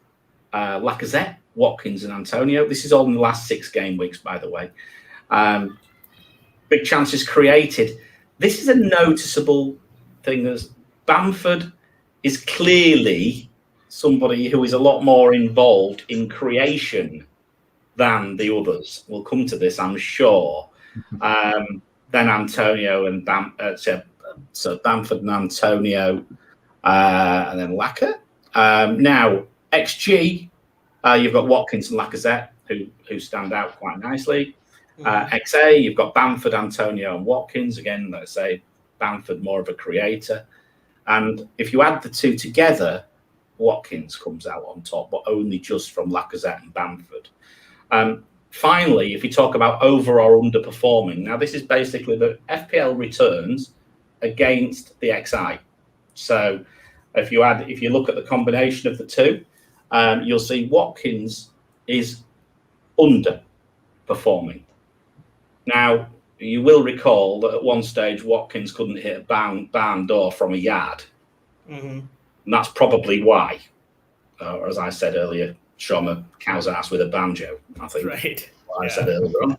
Lacazette, Watkins, and Antonio. This is all in the last 6 game weeks, by the way. big chances created. This is a noticeable thing. As Bamford is clearly somebody who is a lot more involved in creation than the others. We'll come to this, I'm sure. Then Antonio and so Bamford and Antonio, and then Laka. Now XG, you've got Watkins and Lacazette who stand out quite nicely. XA, you've got Bamford, Antonio, and Watkins. Again, let's say Bamford more of a creator. And if you add the two together, Watkins comes out on top, but only just from Lacazette and Bamford. Finally, if you talk about over or underperforming, now this is basically the FPL returns against the XI. So if you look at the combination of the two, you'll see Watkins is underperforming. Now, you will recall that at one stage Watkins couldn't hit a barn door from a yard. And that's probably why, or as I said earlier, Shoma cow's ass with a banjo, I think. Right. I said earlier on.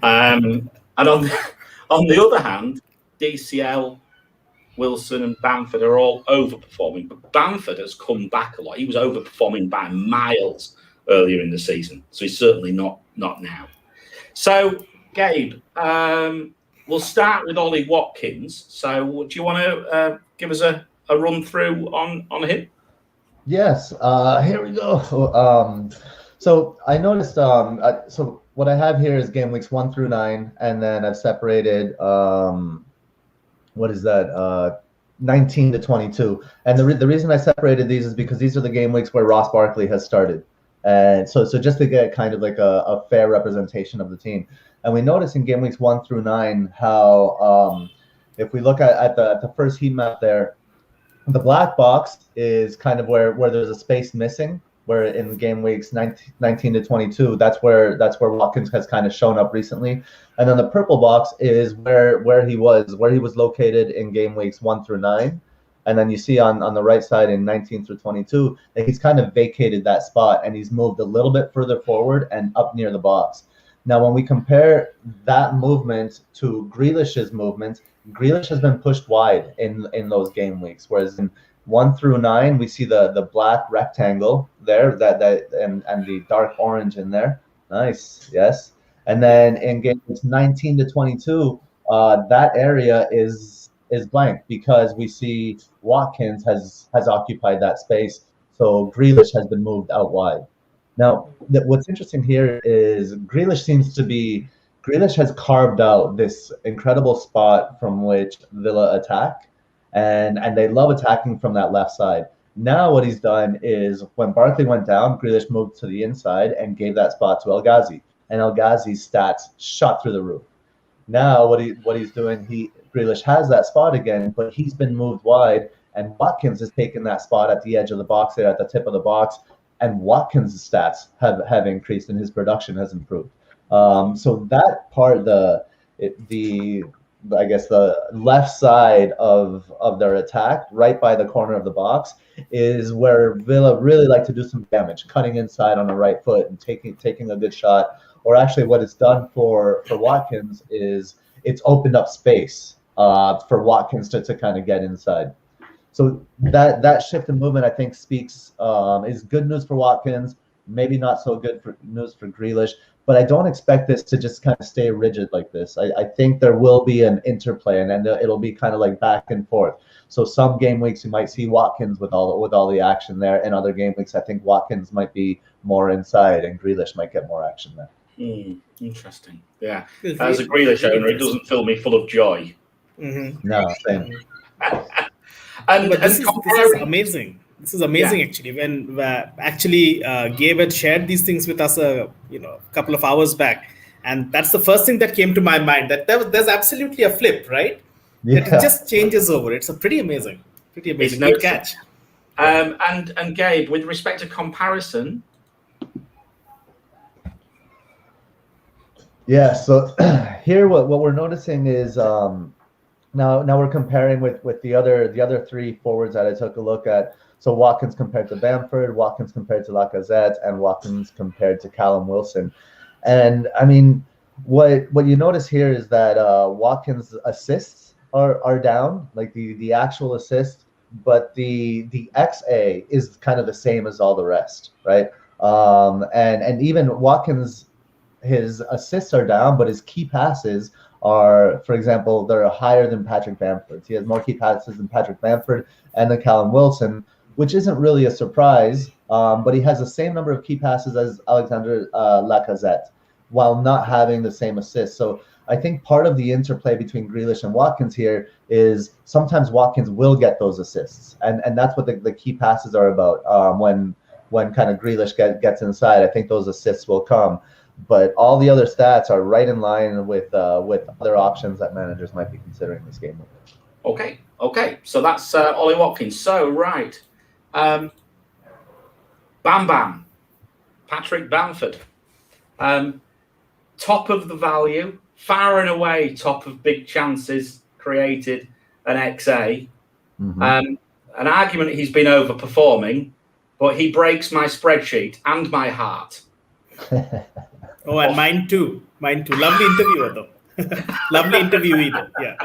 And on the other hand, DCL, Wilson and Bamford are all overperforming. But Bamford has come back a lot. He was overperforming by miles earlier in the season. So he's certainly not now. So, Gabe, we'll start with Ollie Watkins. So do you want to give us a run through on him? Yes, here we go. So I noticed, so what I have here is game weeks 1 through 9, and then I've separated, 19 to 22. And the reason I separated these is because these are the game weeks where Ross Barkley has started. And so just to get kind of like a fair representation of the team. And we notice in game weeks 1 through 9 how, if we look at the first heat map there, the black box is kind of where there's a space missing, where in game weeks 19 to 22, that's where Watkins has kind of shown up recently. And then the purple box is where he was located in game weeks 1 through 9. And then you see on the right side in 19 through 22 that he's kind of vacated that spot and he's moved a little bit further forward and up near the box. Now, when we compare that movement to Grealish's movement, Grealish has been pushed wide in those game weeks, whereas in 1 through 9 we see the black rectangle there that and the dark orange in there. Nice, yes. And then in games 19 to 22, that area is blank because we see Watkins has occupied that space, so Grealish has been moved out wide. Now, what's interesting here is Grealish has carved out this incredible spot from which Villa attack, and they love attacking from that left side. Now what he's done is when Barkley went down, Grealish moved to the inside and gave that spot to El Ghazi, and El Ghazi's stats shot through the roof. Now what he's doing, Grealish has that spot again, but he's been moved wide, and Watkins has taken that spot at the edge of the box there, at the tip of the box, and Watkins' stats have increased and his production has improved. So that part, I guess the left side of their attack, right by the corner of the box, is where Villa really like to do some damage, cutting inside on the right foot and taking a good shot. Or actually, what it's done for Watkins is it's opened up space for Watkins to kind of get inside. So that shift in movement, I think, is good news for Watkins. Maybe not so good news for Grealish. But I don't expect this to just kind of stay rigid like this. I think there will be an interplay, and then it'll be kind of like back and forth. So some game weeks you might see Watkins with all the action there, and other game weeks I think Watkins might be more inside, and Grealish might get more action there. Interesting. Yeah. As a Grealish owner, it doesn't fill me full of joy. No, same. But this is amazing. This is amazing, actually. When Gabe had shared these things with us, a couple of hours back, and that's the first thing that came to my mind. That there's absolutely a flip, right? Yeah. That it just changes over. It's a pretty amazing. Good catch. And Gabe, with respect to comparison. Yeah. So here, what we're noticing is now we're comparing with the other three forwards that I took a look at. So Watkins compared to Bamford, Watkins compared to Lacazette, and Watkins compared to Callum Wilson. And I mean, what you notice here is that Watkins' assists are down, like the actual assists, but the XA is kind of the same as all the rest, right? And even Watkins, his assists are down, but his key passes are, for example, they're higher than Patrick Bamford's. He has more key passes than Patrick Bamford and then Callum Wilson, which isn't really a surprise, but he has the same number of key passes as Alexander Lacazette, while not having the same assists. So I think part of the interplay between Grealish and Watkins here is sometimes Watkins will get those assists, and that's what the key passes are about. When kind of Grealish gets inside, I think those assists will come. But all the other stats are right in line with other options that managers might be considering this game. Okay. So that's Ollie Watkins. So right, Bam Bam, Patrick Bamford, top of the value, far and away top of big chances created, an XA. An argument he's been overperforming, but he breaks my spreadsheet and my heart. Oh, and mine too. Lovely interviewer, though. Lovely interviewee, though. Yeah.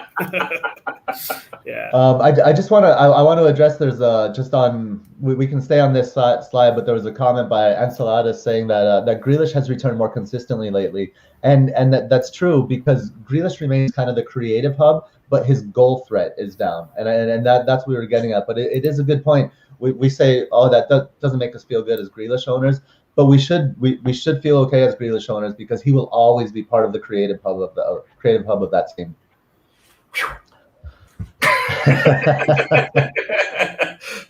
Yeah. I just want to address. There's just on we can stay on this slide, but there was a comment by Enceladus saying that Grealish has returned more consistently lately, and that's true because Grealish remains kind of the creative hub, but his goal threat is down, and that's what we were getting at. But it is a good point. We say, oh, that doesn't make us feel good as Grealish owners. But we should feel okay as Grealish owners because he will always be part of the creative hub of that team.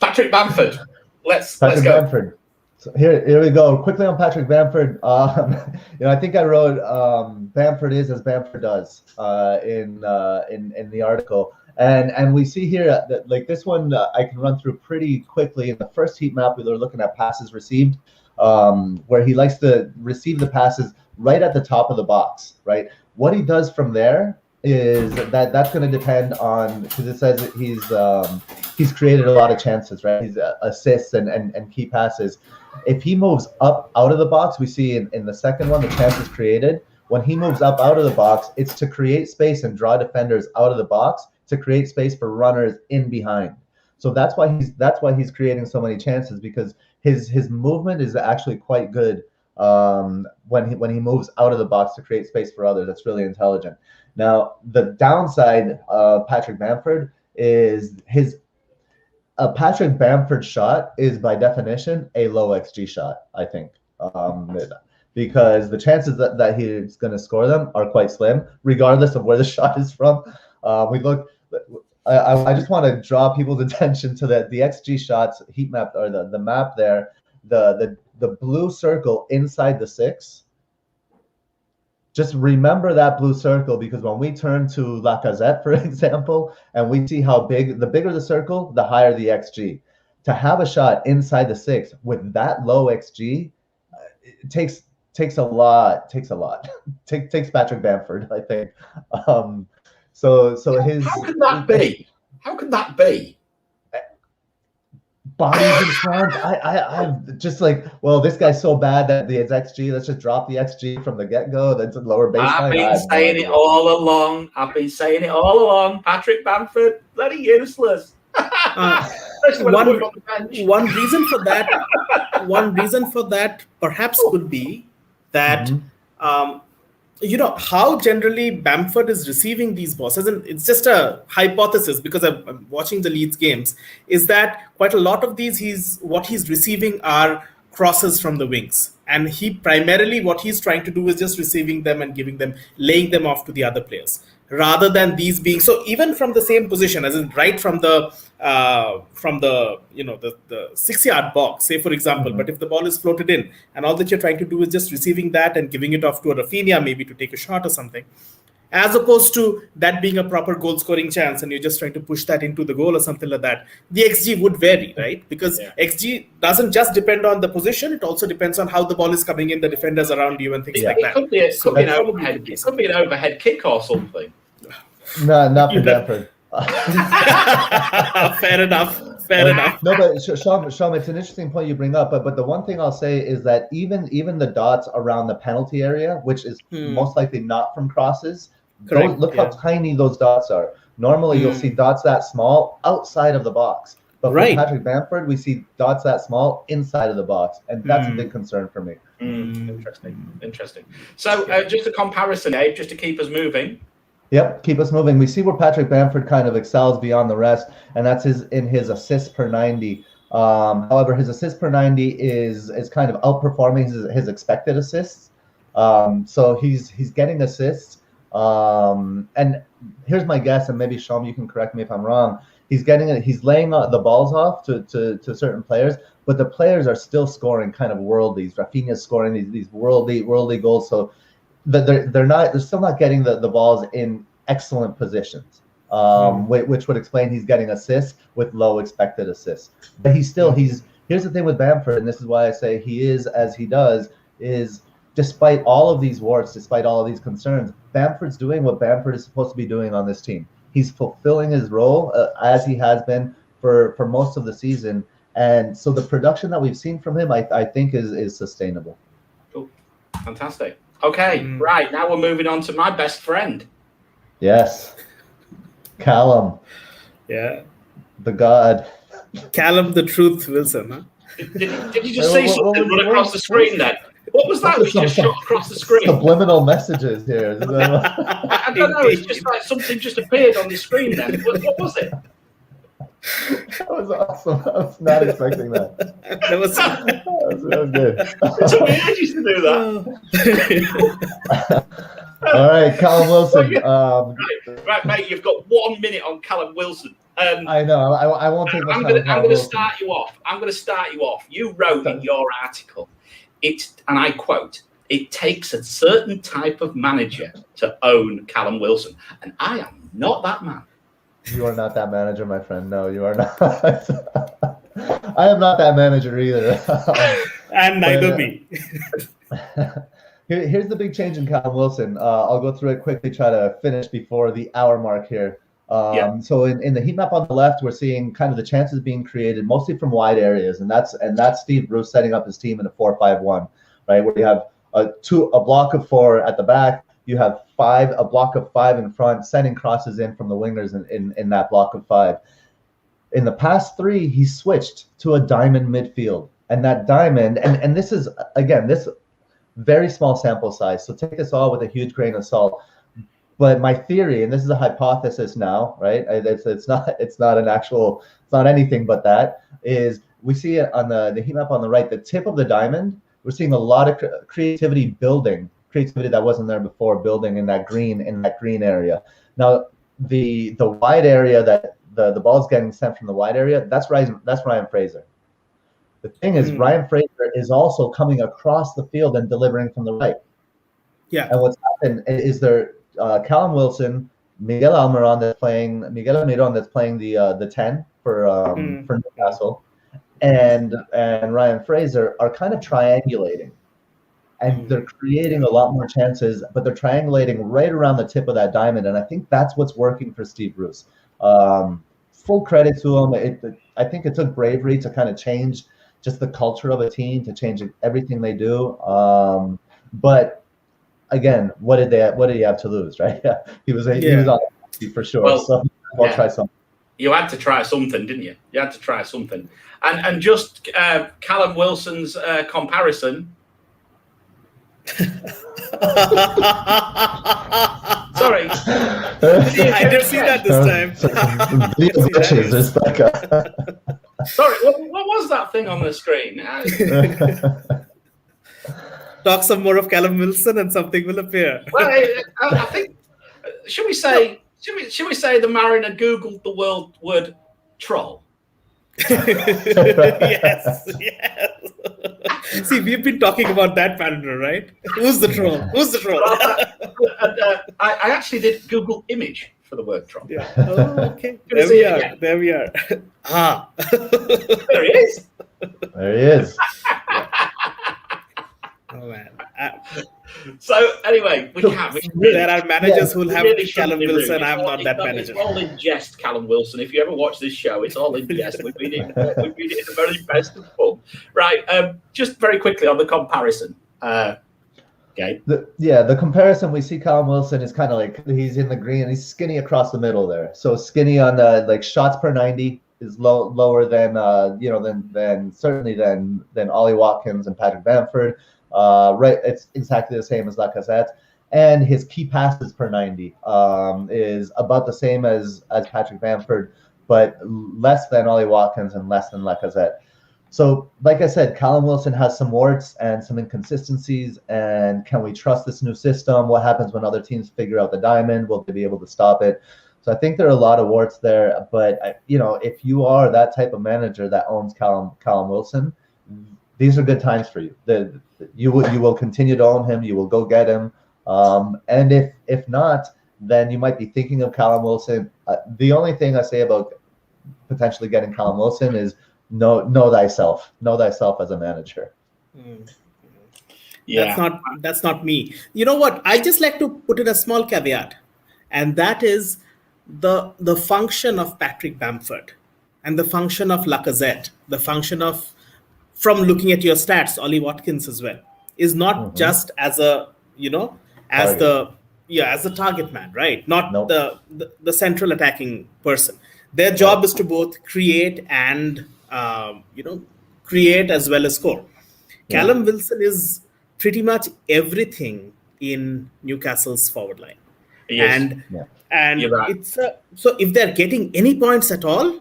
Patrick Bamford. Let's go. Bamford. So here we go. Quickly on Patrick Bamford. I think I wrote Bamford is as Bamford does in the article. And we see here that like this one I can run through pretty quickly. In the first heat map, we were looking at passes received. Where he likes to receive the passes right at the top of the box, right? What he does from there is that's going to depend on, because it says he's created a lot of chances, right? He's assists and key passes. If he moves up out of the box, we see in the second one, the chances created. When he moves up out of the box, it's to create space and draw defenders out of the box to create space for runners in behind. So that's why he's creating so many chances, because his movement is actually quite good when he moves out of the box to create space for others. That's really intelligent. Now the downside of Patrick Bamford is a Patrick Bamford shot is by definition a low XG shot, I think, because the chances that he's going to score them are quite slim, regardless of where the shot is from. I just want to draw people's attention to the XG shots heat map, or the map there, the blue circle inside the 6. Just remember that blue circle, because when we turn to Lacazette, for example, and we see how big, the bigger the circle, the higher the XG. To have a shot inside the 6 with that low XG, it takes a lot. Takes Patrick Bamford, I think. So his. How could that be? How could that be? Bodies in front. I'm just like, well, this guy's so bad that the XG. Let's just drop the XG from the get-go. That's a lower baseline. I've been saying it all along. Patrick Bamford, bloody useless. One reason for that perhaps could be that. How generally Bamford is receiving these balls, and it's just a hypothesis because I'm watching the Leeds games, is that quite a lot of these, what he's receiving are crosses from the wings. And he primarily, what he's trying to do is just receiving them and laying them off to the other players, rather than these being, so even from the same position, as in right from the 6-yard box, say for example, but if the ball is floated in and all that you're trying to do is just receiving that and giving it off to a Rafinha maybe to take a shot or something, as opposed to that being a proper goal scoring chance and you're just trying to push that into the goal or something like that, the XG would vary, right? Because XG doesn't just depend on the position, it also depends on how the ball is coming in, the defenders around you and things like that. It could be an overhead kick or something. No, not for Bamford. Fair enough. Fair enough. No, but Sean, it's an interesting point you bring up. But the one thing I'll say is that even the dots around the penalty area, which is most likely not from crosses, look how tiny those dots are. Normally, you'll see dots that small outside of the box. But for Patrick Bamford, we see dots that small inside of the box, and that's a big concern for me. Interesting. So just a comparison, Abe, just to keep us moving. Yep, keep us moving. We see where Patrick Bamford kind of excels beyond the rest, and that's in his assists per 90. However, his assists per 90 is kind of outperforming his expected assists. So he's getting assists. And here's my guess, and maybe Sean, you can correct me if I'm wrong. He's laying the balls off to certain players, but the players are still scoring kind of worldlies. Rafinha's scoring these worldly goals, so they're still not getting the balls in excellent positions, which would explain he's getting assists with low expected assists. But here's the thing with Bamford, and this is why I say he is as he does, is despite all of these warts, despite all of these concerns, Bamford's doing what Bamford is supposed to be doing on this team. He's fulfilling his role as he has been for most of the season. And so the production that we've seen from him, I think is sustainable. Cool. Fantastic. Okay, right. Now we're moving on to my best friend. Yes. Callum. Yeah. The God. Callum the Truth Wilson, huh? Did you just say something run across the screen then? What was that? We just shot across the screen. Subliminal messages here. I don't know. It's just like something just appeared on the screen then. What was it? That was awesome. I was not expecting that. That was good. It took me ages to do that. All right, Callum Wilson. Right, mate, you've got 1 minute on Callum Wilson. I know. I won't take much time. I'm going to start you off. You wrote in your article, and I quote, "It takes a certain type of manager to own Callum Wilson." And I am not that man. You are not that manager, my friend. No, you are not. I am not that manager either. And neither me. Here's the big change in Callum Wilson. I'll go through it quickly, try to finish before the hour mark here. So in the heat map on the left, we're seeing kind of the chances being created mostly from wide areas, and that's Steve Bruce setting up his team in a 4-5-1, right? Where you have a block of 4 at the back, you have a block of 5 in front, sending crosses in from the wingers in that block of 5. In the past 3, he switched to a diamond midfield, and that diamond, and this is again this very small sample size, so take this all with a huge grain of salt. But my theory, and this is a hypothesis now, right? It's not anything but that, is we see it on the heat map on the right, the tip of the diamond, we're seeing a lot of creativity that wasn't there before, building in that green area. Now the wide area that the ball's getting sent from the wide area, that's Ryan Fraser. The thing is, Ryan Fraser is also coming across the field and delivering from the right. Yeah. And what's happened is Callum Wilson, Miguel Almiron that's playing the 10 for Newcastle, and Ryan Fraser are kind of triangulating, and they're creating a lot more chances, but they're triangulating right around the tip of that diamond, and I think that's what's working for Steve Bruce. Full credit to him. I think it took bravery to kind of change just the culture of a team, to change everything they do. But again, what did he have to lose, right? He was on for sure. Well, so I'll try something. You had to try something, didn't you? You had to try something. And just Callum Wilson's comparison. Sorry. I did see that this time. Sorry, what was that thing on the screen? Talk some more of Callum Wilson and something will appear. Well, I think, should we say the Mariner Googled the word troll? Yes. See, we've been talking about that pattern, right? Who's the troll? I actually did Google image for the word troll. Yeah. Oh, okay. There we are. Ah. There he is. There he is. Oh man. So anyway, we can't. There are managers who'll have really Callum be rude. Wilson. I'm not that manager. It's all in jest, Callum Wilson. If you ever watch this show, it's all in jest. We mean it in the very best of fun. Right. Just very quickly on the comparison. Okay. The comparison, we see Callum Wilson is kind of like he's in the green. He's skinny across the middle there. So skinny on the like shots per 90 is lower than certainly than Ollie Watkins and Patrick Bamford. Right, it's exactly the same as Lacazette, and his key passes per 90 is about the same as Patrick Bamford, but less than Ollie Watkins and less than Lacazette. So, like I said, Callum Wilson has some warts and some inconsistencies. And can we trust this new system? What happens when other teams figure out the diamond? Will they be able to stop it? So I think there are a lot of warts there. But if you are that type of manager that owns Callum Wilson, these are good times for you. You will continue to own him. You will go get him. And if not, then you might be thinking of Callum Wilson. The only thing I say about potentially getting Callum Wilson is know thyself as a manager. Yeah, that's not me. You know what? I just like to put in a small caveat, and that is the function of Patrick Bamford and the function of Lacazette, the function of, from looking at your stats, Ollie Watkins as well, is not just as a as the target man, right? Not the central attacking person. Their job is to both create and create as well as score. Callum Wilson is pretty much everything in Newcastle's forward line. And right. It's so if they're getting any points at all,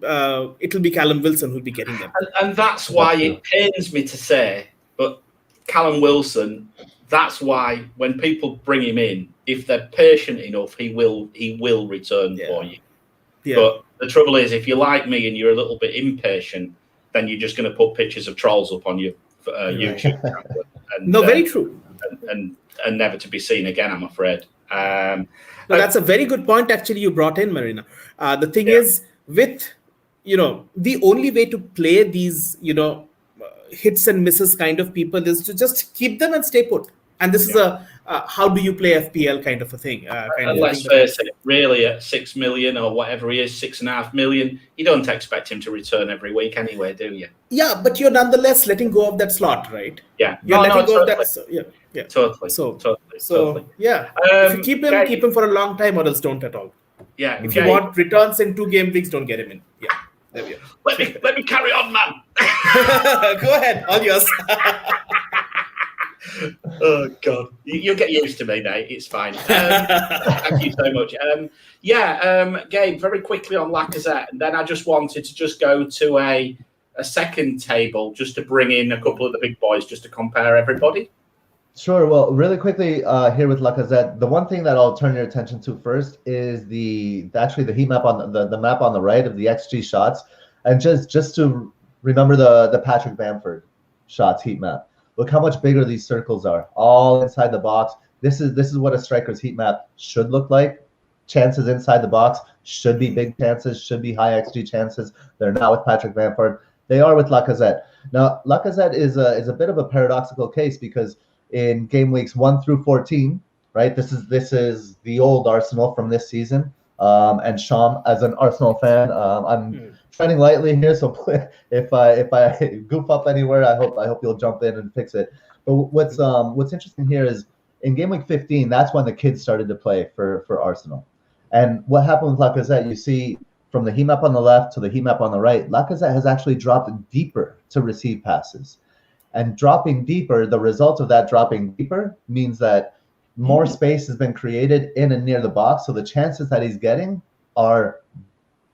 it'll be Callum Wilson who'll be getting them. And that's why it pains me to say, but Callum Wilson, that's why when people bring him in, if they're patient enough, he will return for you. Yeah. But the trouble is, if you're like me and you're a little bit impatient, then you're just going to put pictures of trolls up on your YouTube channel. Very true. And never to be seen again, I'm afraid. That's a very good point, actually, you brought in, Marina. The thing is, with, the only way to play these, hits and misses kind of people is to just keep them and stay put. And this is a how do you play FPL kind of a thing. Let's face it, really, at 6 million or whatever he is, 6.5 million, you don't expect him to return every week anyway, do you? Yeah, but you're nonetheless letting go of that slot, right? Yeah. You're letting go of that. Totally. Totally. Yeah. If you keep him for a long time, or else don't at all. Yeah. If you want returns in 2 game weeks, don't get him in. Yeah. There we go. Let me carry on, man. Go ahead. All yours. Oh God, you'll get used to me, mate. It's fine. Thank you so much. Gabe, very quickly on Lacazette, and then I just wanted to just go to a second table just to bring in a couple of the big boys just to compare everybody. Sure. Well, really quickly here with Lacazette, the one thing that I'll turn your attention to first is the heat map on the map on the right of the XG shots, and just to remember the Patrick Bamford shots heat map. Look how much bigger these circles are, all inside the box. This is what a striker's heat map should look like. Chances inside the box should be big chances, should be high XG chances. They're not with Patrick Bamford. They are with Lacazette. Now, Lacazette is a bit of a paradoxical case because in game weeks 1 through 14, right? This is the old Arsenal from this season. And Sham, as an Arsenal fan, I'm treading lightly here, so if I goof up anywhere, I hope you'll jump in and fix it. But what's interesting here is in game week 15, that's when the kids started to play for Arsenal. And what happened with Lacazette, you see from the heat map on the left to the heat map on the right, Lacazette has actually dropped deeper to receive passes. And dropping deeper, the result of that dropping deeper means that more space has been created in and near the box, so the chances that he's getting are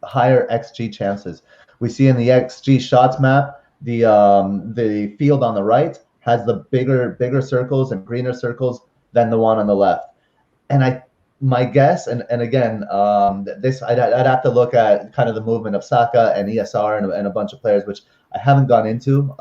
higher XG chances. We see in the XG shots map, the field on the right has the bigger circles and greener circles than the one on the left. And my guess, and again, this I'd have to look at kind of the movement of Saka and ESR and a bunch of players, which I haven't gone into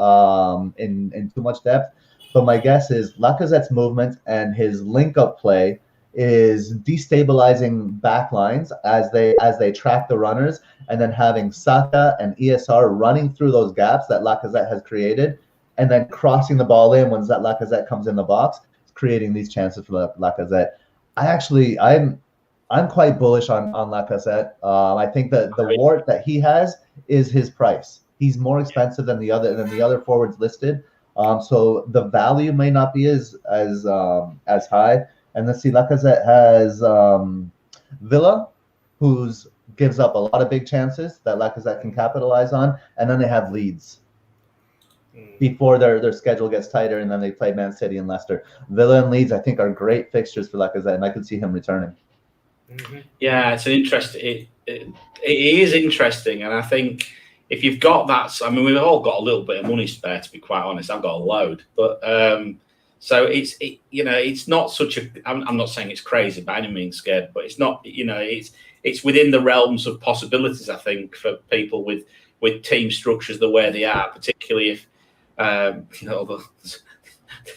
in too much depth. But my guess is Lacazette's movement and his link-up play is destabilizing backlines as they track the runners, and then having Saka and ESR running through those gaps that Lacazette has created and then crossing the ball in when Lacazette comes in the box, creating these chances for Lacazette. I'm quite bullish on Lacazette. I think that the wart that he has is his price. He's more expensive than the other forwards listed. So the value may not be as high. And let's see, Lacazette has Villa, who's gives up a lot of big chances that Lacazette can capitalize on, and then they have Leeds before their schedule gets tighter, and then they play Man City and Leicester. Villa and Leeds, I think, are great fixtures for Lacazette, and I could see him returning. Yeah, it's an interesting. It is interesting, and I think if you've got that, I mean, we've all got a little bit of money spare. To be quite honest, I've got a load, but so it's not such a. I'm not saying it's crazy by any means, scared, but it's not. It's within the realms of possibilities. I think for people with team structures the way they are, particularly if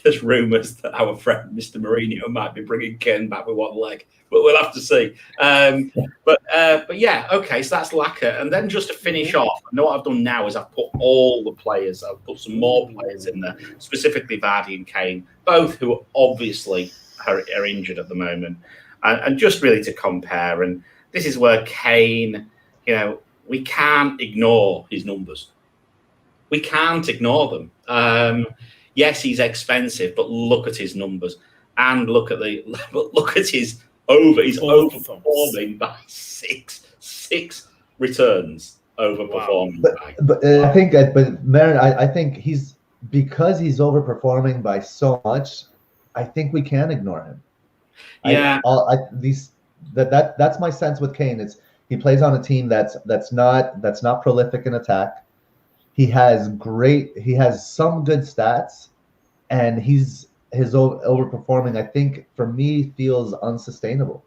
there's rumours that our friend Mr. Mourinho might be bringing Kane back with one leg, but we'll have to see. But yeah, okay, so that's Lacazette. And then just to finish off, I know what I've done now is I've put all the players, I've put some more players in there, specifically Vardy and Kane, both who obviously are injured at the moment, and just really to compare. And this is where Kane, we can't ignore his numbers. We can't ignore them. Yes, he's expensive, but look at his numbers and look at his He's overperforming by six returns. Overperforming. But I think, Marin, I think because he's overperforming by so much. I think we can ignore him. Yeah. That's my sense with Kane. He plays on a team that's not prolific in attack. He has some good stats, and his overperforming, I think, for me, feels unsustainable.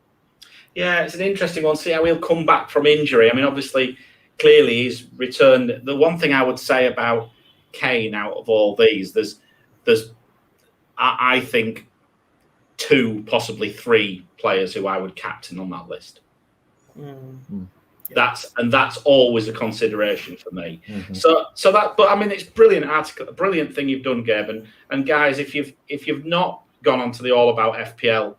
Yeah, it's an interesting one. See how he'll come back from injury. I mean, obviously, clearly he's returned. The one thing I would say about Kane out of all these, there's I think 2, possibly 3 players who I would captain on that list. That's always a consideration for me. But I mean, it's brilliant article, a brilliant thing you've done, Gabe. And guys, if you've not gone onto the All About FPL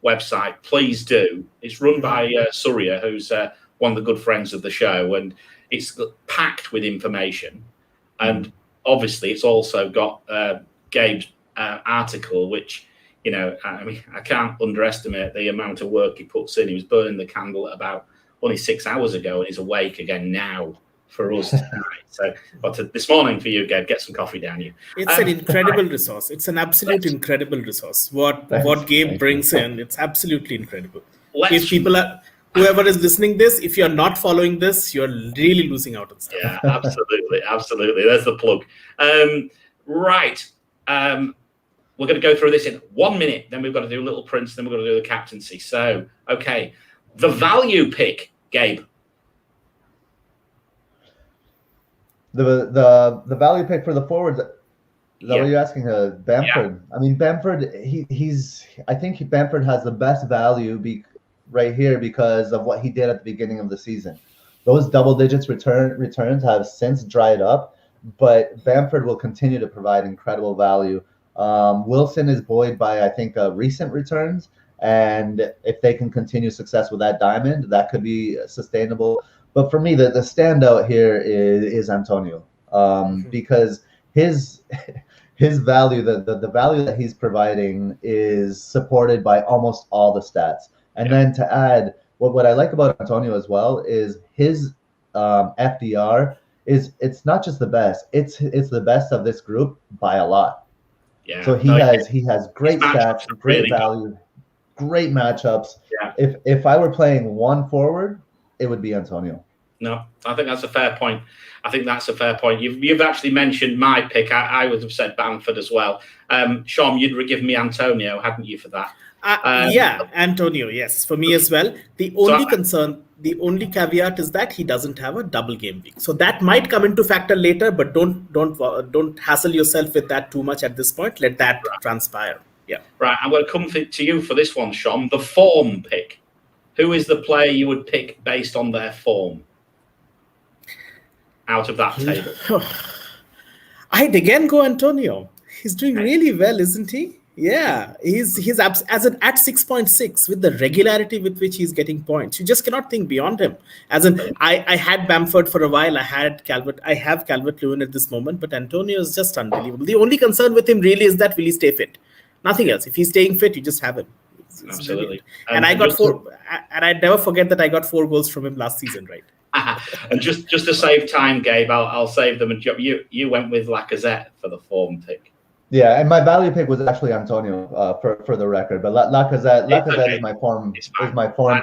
website, please do. It's run by Surya, who's one of the good friends of the show, and it's packed with information. And obviously, it's also got Gabe's article, which I mean, I can't underestimate the amount of work he puts in. He was burning the candle at about only 6 hours ago, and he's awake again now for us tonight. So, but this morning for you, Gabe, get some coffee down you. It's an incredible resource. It's an absolute incredible resource. What Gabe brings in, it's absolutely incredible. If whoever is listening this, if you're not following this, you're really losing out on stuff. Yeah, absolutely. There's the plug. Right. We're going to go through this in 1 minute. Then we've got to do Little Prince. Then we're going to do the captaincy. So, okay. The value pick, Gabe. The value pick for the forwards. Is that what you're asking? Bamford. Yeah. I mean, Bamford. I think Bamford has the best value right here because of what he did at the beginning of the season. Those double digits returns have since dried up, but Bamford will continue to provide incredible value. Wilson is buoyed by, I think, recent returns. And if they can continue success with that diamond, that could be sustainable. But for me, the standout here is Antonio, because his value, the value that he's providing, is supported by almost all the stats. And then to add, what I like about Antonio as well is his FDR it's not just the best; it's the best of this group by a lot. Yeah. So he has great stats, great value. Great matchups. Yeah. If I were playing one forward, it would be Antonio. No, I think that's a fair point. You've actually mentioned my pick. I would have said Bamford as well. Sean, you'd given me Antonio, hadn't you, for that? Antonio, yes, for me as well. The only caveat is that he doesn't have a double game week. So that might come into factor later, but don't hassle yourself with that too much at this point. Let that transpire. Yeah. Right. I'm going to come to you for this one, Sean. The form pick. Who is the player you would pick based on their form out of that table? I'd again go Antonio. He's doing really well, isn't he? Yeah, he's at 6.6 with the regularity with which he's getting points. You just cannot think beyond him. As in, I had Bamford for a while. I have Calvert-Lewin at this moment, but Antonio is just unbelievable. The only concern with him really is that will he stay fit? Nothing else. If he's staying fit, you just have him. It's Absolutely. And I got 4, and I'd never forget that I got 4 goals from him last season, right? And just to save time, Gabe, I'll save them. And you went with Lacazette for the form pick. Yeah, and my value pick was actually Antonio for the record, but Lacazette is my form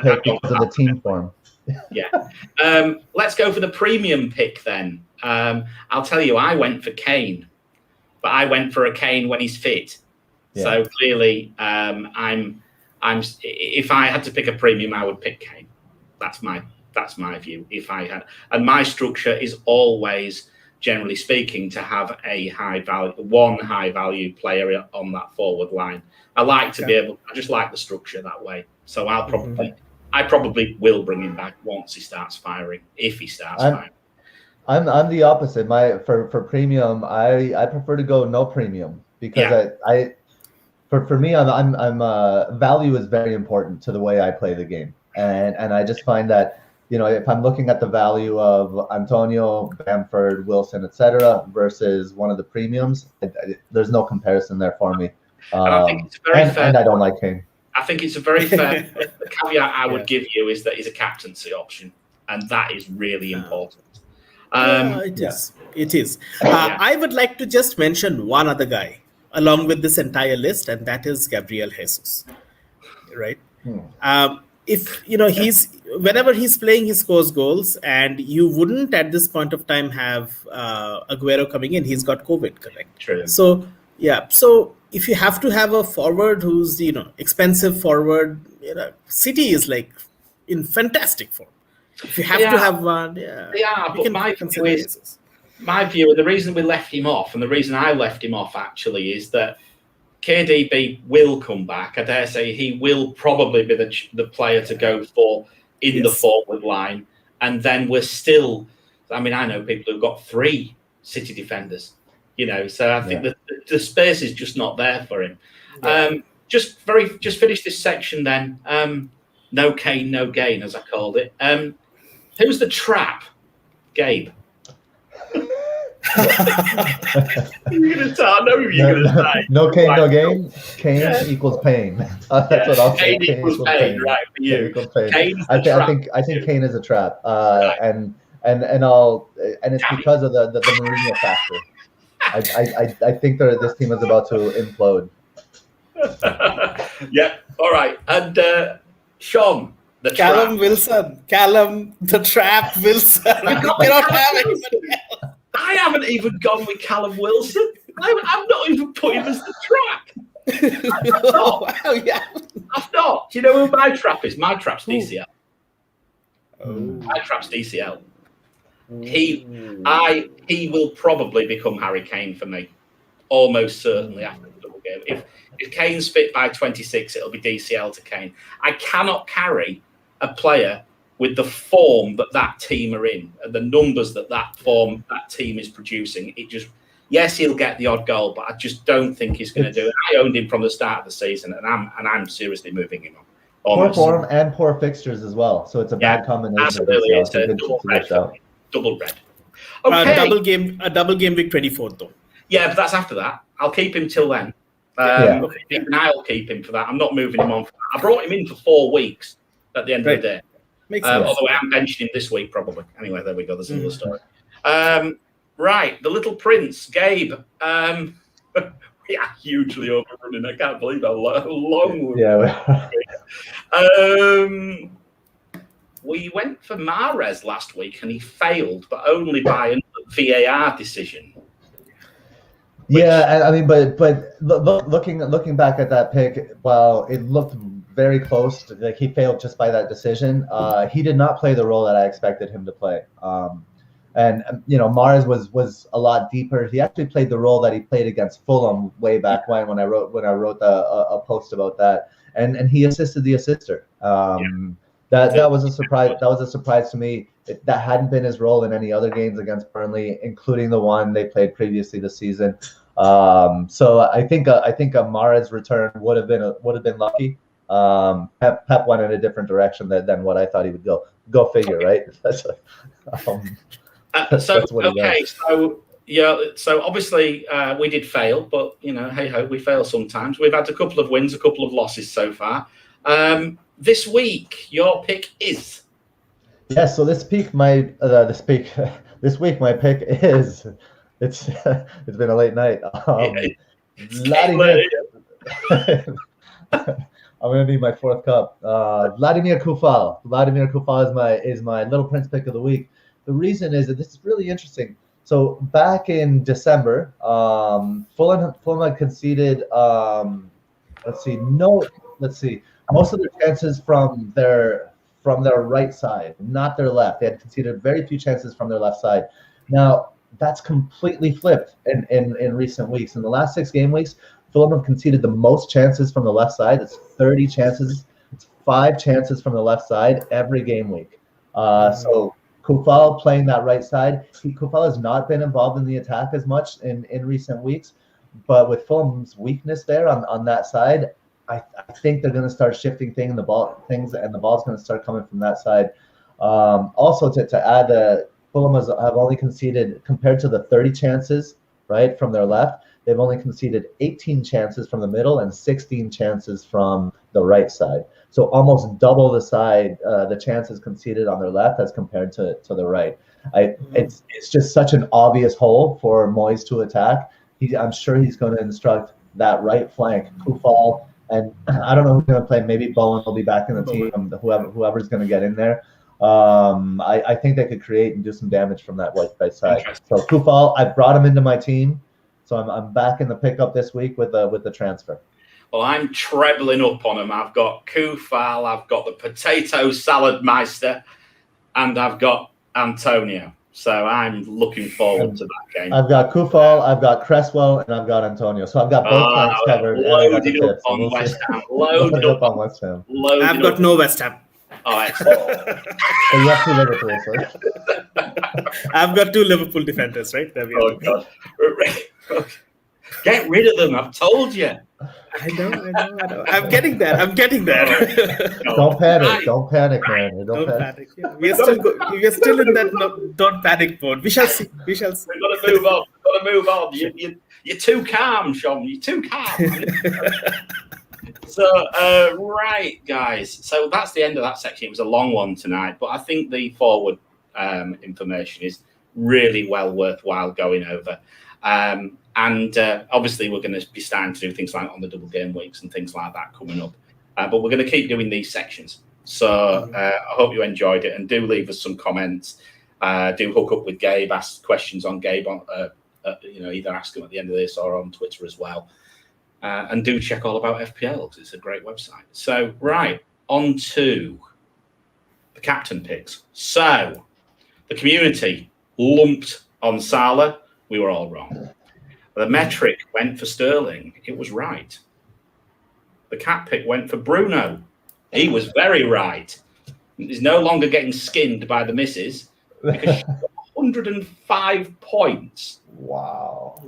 pick because of the team form. Yeah. Let's go for the premium pick then. I'll tell you, I went for Kane, but I went for a Kane when he's fit. Yeah. So clearly, I'm. If I had to pick a premium, I would pick Kane. That's my view. If I had, and my structure is always, generally speaking, to have a high value player on that forward line. I like to be able. I just like the structure that way. So I probably will bring him back once he starts firing. If he starts firing. I'm the opposite. For premium, I prefer to go no premium because for me, I'm value is very important to the way I play the game, and I just find that, you know, if I'm looking at the value of Antonio, Bamford, Wilson, etc., versus one of the premiums, there's no comparison there for me. And I think it's very fair. And I don't like Kane. I think it's a very fair. The caveat I would give you is that it's a captaincy option, and that is really important. It is. I would like to just mention one other guy along with this entire list, and that is Gabriel Jesus, right? If you know, whenever he's playing, he scores goals, and you wouldn't at this point of time have Aguero coming in. He's got COVID, correct? True. So if you have to have a forward who's expensive forward, City is like in fantastic form. If you have to have one, but my view, and the reason we left him off, and the reason I left him off actually, is that KDB will come back. I dare say he will probably be the player to go for in the forward line. And then we're still, I mean, I know people who've got 3 City defenders, so I think the space is just not there for him. Yeah. Just finish this section then. No Kane, no gain, as I called it. Who's the trap? Gabe. You're gonna say, I know who you're gonna say. No Kane, no gain. Kane equals pain. That's what I'll say. Kane equals pain, right? For you. I think Kane is a trap, and it's because of the Mourinho factor. I think that this team is about to implode. Yeah. All right. And Sean, the Callum Wilson, the trap Wilson. You cannot have anybody else. I haven't even gone with Callum Wilson. I'm not even putting him as the trap. I've not. Do you know who my trap is? My trap's DCL. My trap's DCL. He will probably become Harry Kane for me, almost certainly after the double game. If Kane's fit by 26, it'll be DCL to Kane. I cannot carry a player with the form that team are in, and the numbers that team is producing. Yes, he'll get the odd goal, but I just don't think he's going to do it. I owned him from the start of the season, and I'm seriously moving him on. Poor form and poor fixtures as well, so it's a bad combination. Absolutely, it's a double red. Okay. A double game week 24 though. Yeah, but that's after that. I'll keep him till then. And I'll keep him for that. I'm not moving him on. I brought him in for 4 weeks at the end of the day. Although I am benching him this week, probably. Anyway, there we go. There's another story. Right. The Little Prince, Gabe. We are hugely overrunning. I can't believe how long we went for Mahrez last week, and he failed, but only by a VAR decision. I mean, but looking back at that pick, while it looked very close, like he failed just by that decision, he did not play the role that I expected him to play. And Mahrez was a lot deeper. He actually played the role that he played against Fulham way back when I wrote a post about that, and he assisted the assister. That was a surprise. That was a surprise to me. That hadn't been his role in any other games against Burnley, including the one they played previously this season. So I think a Mara's return would have been lucky. Pep went in a different direction than what I thought he would go. Go figure, right? That's what he does. So obviously we did fail, but hey ho, we fail sometimes. We've had a couple of wins, a couple of losses so far. This week, your pick is. Yeah, so this week my pick is. It's been a late night. Vladimir. I'm gonna need my fourth cup. Vladimir Kufal. Vladimir Kufal is my Little Prince pick of the week. The reason is that this is really interesting. So back in December, Fulham had conceded. Most of their chances from their right side, not their left. They had conceded very few chances from their left side. Now that's completely flipped in recent weeks. In the last 6 game weeks, Fulham have conceded the most chances from the left side. It's 30 chances. It's 5 chances from the left side every game week. So Kufal playing that right side. Kufal has not been involved in the attack as much in recent weeks, but with Fulham's weakness there on that side, I think they're going to start shifting and the ball's going to start coming from that side. Also, to add, Fulham have only conceded, compared to the 30 chances right from their left, they've only conceded 18 chances from the middle and 16 chances from the right side. So almost double the chances conceded on their left as compared to the right. It's just such an obvious hole for Moyes to attack. I'm sure he's going to instruct that right flank, Kufal, and I don't know who's going to play. Maybe Bowen will be back in the team. Whoever's going to get in there. I think they could create and do some damage from that right side. So Kufal, I brought him into my team, so I'm back in the pickup this week with the transfer. Well, I'm trebling up on him. I've got Kufal, I've got the potato salad meister, and I've got Antonio. So I'm looking forward to that game. I've got Kufal, I've got Cresswell, and I've got Antonio. So I've got both flanks covered. Loaded up on West Ham. Loaded up on West Ham. I've got no West Ham. Oh, excellent. So you have 2 Liverpool, sorry. I've got 2 Liverpool defenders, right? There we go. God. Get rid of them, I've told you. I know. I'm getting there. Don't panic, man. Don't panic. Yeah. We are still in that don't panic mode. We shall see. We've got to move on. You're too calm, Sean. You're too calm. So, right, guys. So that's the end of that section. It was a long one tonight, but I think the forward information is really well worthwhile going over. And obviously, we're going to be starting to do things like on the double game weeks and things like that coming up. But we're going to keep doing these sections. So I hope you enjoyed it, and do leave us some comments. Do hook up with Gabe, ask questions on Gabe, either ask him at the end of this or on Twitter as well. And do check all about FPL because it's a great website. So, right, on to the captain picks. So, the community lumped on Salah. We were all wrong. The metric went for Sterling. It was right. The cat pick went for Bruno. He was very right. He's no longer getting skinned by the missus because she got 105 points. Wow.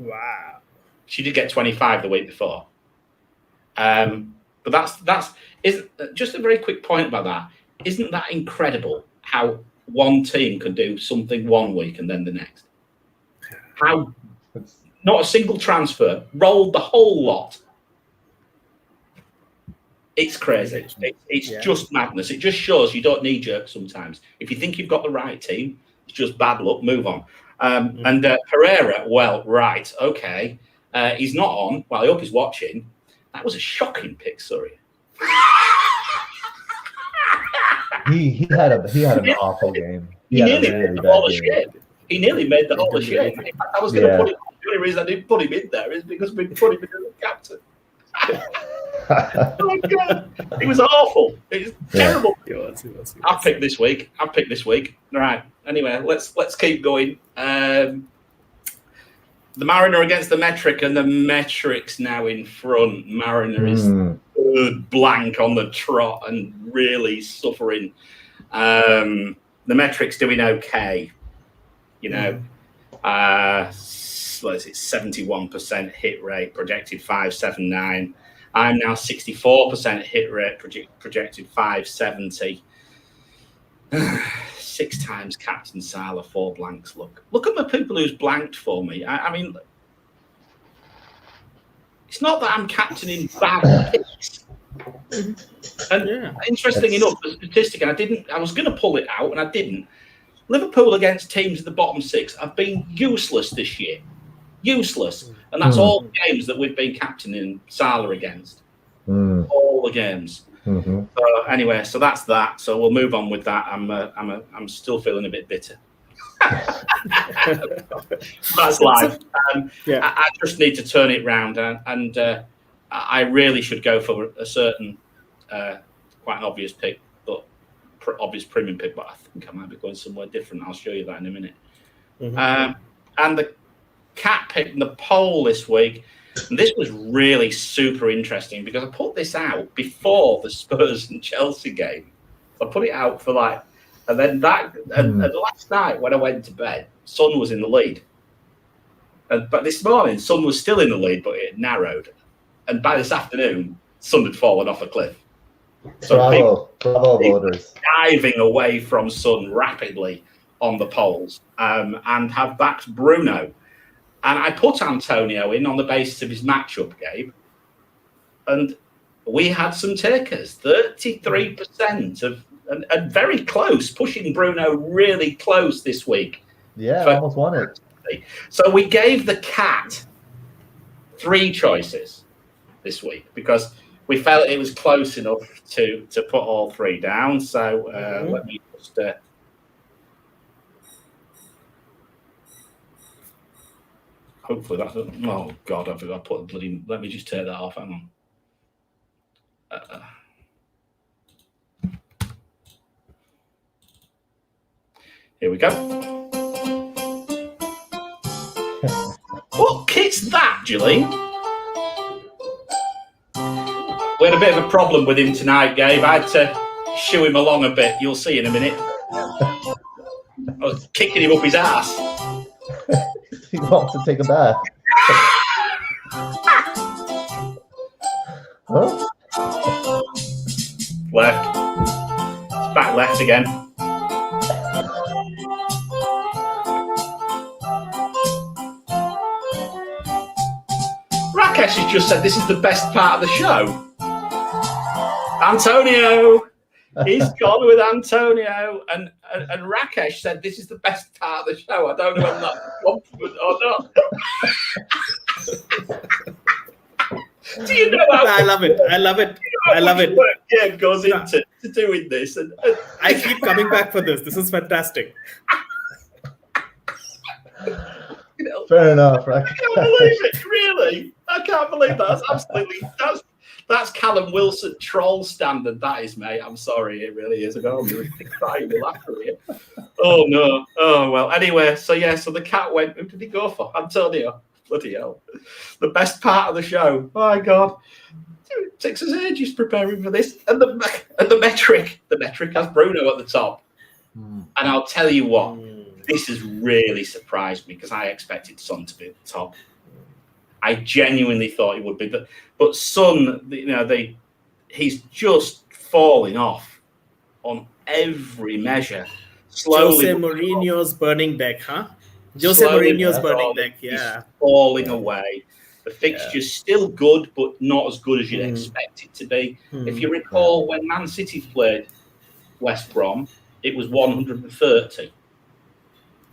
She did get 25 the week before. But that's just a very quick point about that. Isn't that incredible how one team can do something one week and then the next? How not a single transfer, rolled the whole lot. It's crazy. It's just madness. It just shows you don't knee jerk sometimes. If you think you've got the right team, it's just bad luck. Move on. And Pereira, well, right, okay. He's not on. Well, I hope he's watching. That was a shocking pick, sorry. He had an awful game. He nearly made the whole shit. He nearly made the whole shit. In fact, I was going to put him. The only reason I didn't put him in there is because we put him in as a captain. Oh my God, it was awful. It was terrible. He was. I've picked this week. All right. Anyway, let's keep going. The Mariner against the Metric, and the Metric's now in front. Mariner is blank on the trot and really suffering. The metrics doing okay. You know, what is it? 71% hit rate, projected 579. I'm now 64% hit rate, projected 570. 6 times Captain Salah, 4 blanks. Look at the people who's blanked for me. I mean, it's not that I'm captaining bad picks. And interesting enough, the statistic, and I was going to pull it out, and I didn't. Liverpool against teams in the bottom 6 have been useless this year. Useless. And that's all the games that we've been captaining Salah against. All the games. So anyway, so that's that. So we'll move on with that. I'm still feeling a bit bitter. That's life. I just need to turn it round, and I really should go for a certain, quite an obvious pick, but obvious premium pick. But I think I might be going somewhere different. I'll show you that in a minute. And the cat pick in the poll this week. And this was really super interesting because I put this out before the Spurs and Chelsea game. I put it out for and then and last night when I went to bed, Son was in the lead. But this morning, Son was still in the lead, but it narrowed. And by this afternoon, Son had fallen off a cliff. So bravo voters. Diving away from Son rapidly on the polls and have backed Bruno. And I put Antonio in on the basis of his matchup, Gabe. And we had some takers, 33% and very close, pushing Bruno really close this week. Yeah, almost won it. So we gave the cat 3 choices this week because we felt it was close enough to put all 3 down. So let me just... hopefully that's... Oh, God, I forgot to put the bloody... Let me just take that off. Hang on. Here we go. What kit's that, Julie? We had a bit of a problem with him tonight, Gabe. I had to shoo him along a bit. You'll see in a minute. I was kicking him up his ass. He wants to take a bath. Huh? Left. It's back left again. Rakesh has just said this is the best part of the show. Antonio. He's gone with Antonio. And Rakesh said this is the best part of the show. I don't know whether that's a compliment or not. Do you know how... I love it. I love it. I love it. Gabe goes into doing this. And I keep coming back for this. This is fantastic. Fair enough. I can't believe it, really. I can't believe that. That's absolutely... That's Callum Wilson troll standard. That is, mate. I'm sorry. It really is. I'm really crying with laughter here. Oh, no. Oh, well. Anyway, so the cat went. Who did he go for? Antonio. Bloody hell. The best part of the show. Oh, my God. It takes us ages preparing for this. And the metric has Bruno at the top. And I'll tell you what. This has really surprised me because I expected Son to be at the top. I genuinely thought he would be, but Son, he's just falling off on every measure. Slowly, Jose Mourinho's burning deck, huh? Jose Mourinho's burning deck, yeah. He's falling away. The fixture's still good, but not as good as you'd expect it to be. If you recall, when Man City played West Brom, it was 130.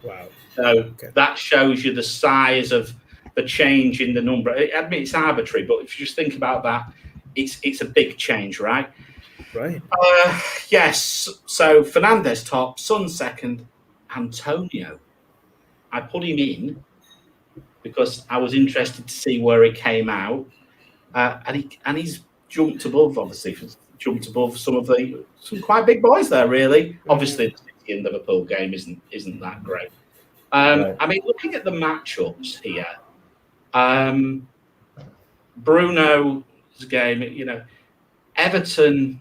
Wow. So that shows you the size of the change in the number. I mean, it's arbitrary, but if you just think about that, it's a big change, right? Right. Yes. So Fernandes top, Son second, Antonio. I put him in because I was interested to see where he came out, and he's jumped above. Obviously, jumped above some quite big boys there. Really, obviously, the City and Liverpool game isn't that great. Right. I mean, looking at the matchups here, Bruno's game, Everton,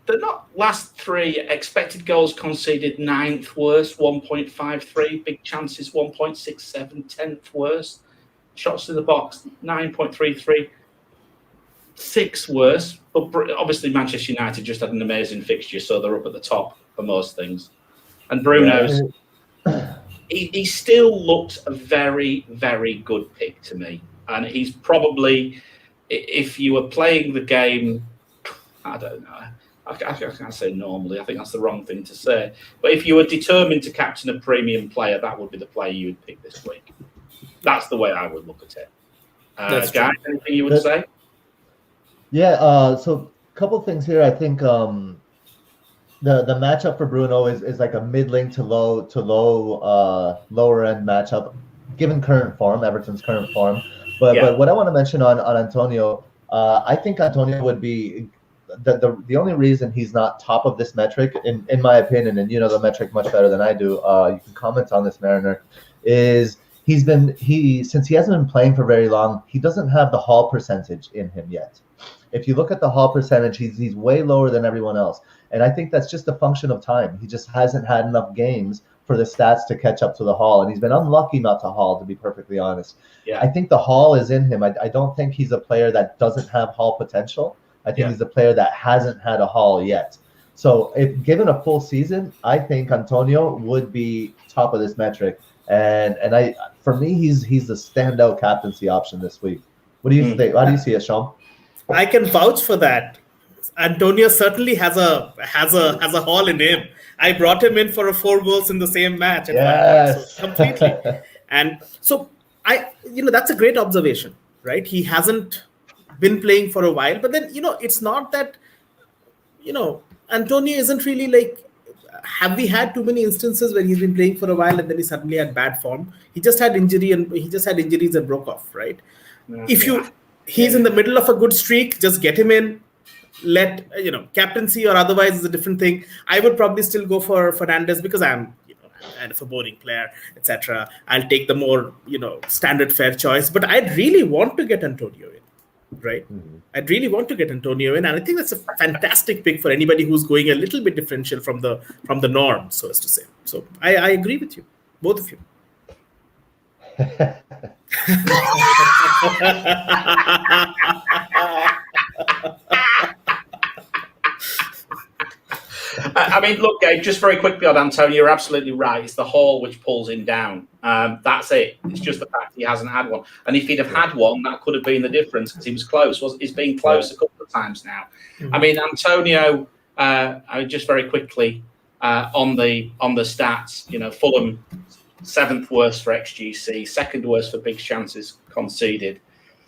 they're not last three. Expected goals conceded 9th worst, 1.53. Big chances 1.67, 10th worst. Shots in the box 9.33. 6th worst. But obviously Manchester United just had an amazing fixture, so they're up at the top for most things. And Bruno's, he still looks a very, very good pick to me. And he's probably, if you were playing the game, I don't know, I can't say normally, I think that's the wrong thing to say. But if you were determined to captain a premium player, that would be the player you would pick this week. That's the way I would look at it. Guys, anything you would say? Yeah, so a couple things here. I think the matchup for Bruno is like a mid-link to lower end matchup, given current form, Everton's current form. But what I want to mention on Antonio, I think Antonio would be the only reason he's not top of this metric, in my opinion, and you know the metric much better than I do. You can comment on this, Mariner, is since he hasn't been playing for very long, he doesn't have the haul percentage in him yet. If you look at the haul percentage, he's way lower than everyone else. And I think that's just a function of time. He just hasn't had enough games for the stats to catch up to the haul. And he's been unlucky not to haul, to be perfectly honest. Yeah. I think the haul is in him. I don't think he's a player that doesn't have haul potential. I think he's a player that hasn't had a haul yet. So if given a full season, I think Antonio would be top of this metric. And for me, he's the standout captaincy option this week. What do you think? How do you see it, Sean? I can vouch for that. Antonio certainly has a haul in him. I brought him in for 4 goals in the same match. Yes. So completely. And so that's a great observation, right? He hasn't been playing for a while, but then, it's not that, Antonio isn't really like, have we had too many instances where he's been playing for a while and then he suddenly had bad form? He just had injuries and broke off, right? Yeah. He's in the middle of a good streak, just get him in. Let captaincy or otherwise is a different thing. I would probably still go for Fernandes because I'm kind of a boring player, etc. I'll take the more standard fair choice, but I'd really want to get Antonio in, right? I'd really want to get Antonio in, and I think that's a fantastic pick for anybody who's going a little bit differential from the norm, so as to say. So I agree with you, both of you. I mean, look, Gabe, just very quickly on Antonio, you're absolutely right. It's the haul which pulls him down. That's it. It's just the fact he hasn't had one. And if he'd have had one, that could have been the difference because he was close. He's been close a couple of times now. I mean, Antonio, just very quickly on the stats, Fulham, 7th worst for XGC, 2nd worst for big chances conceded,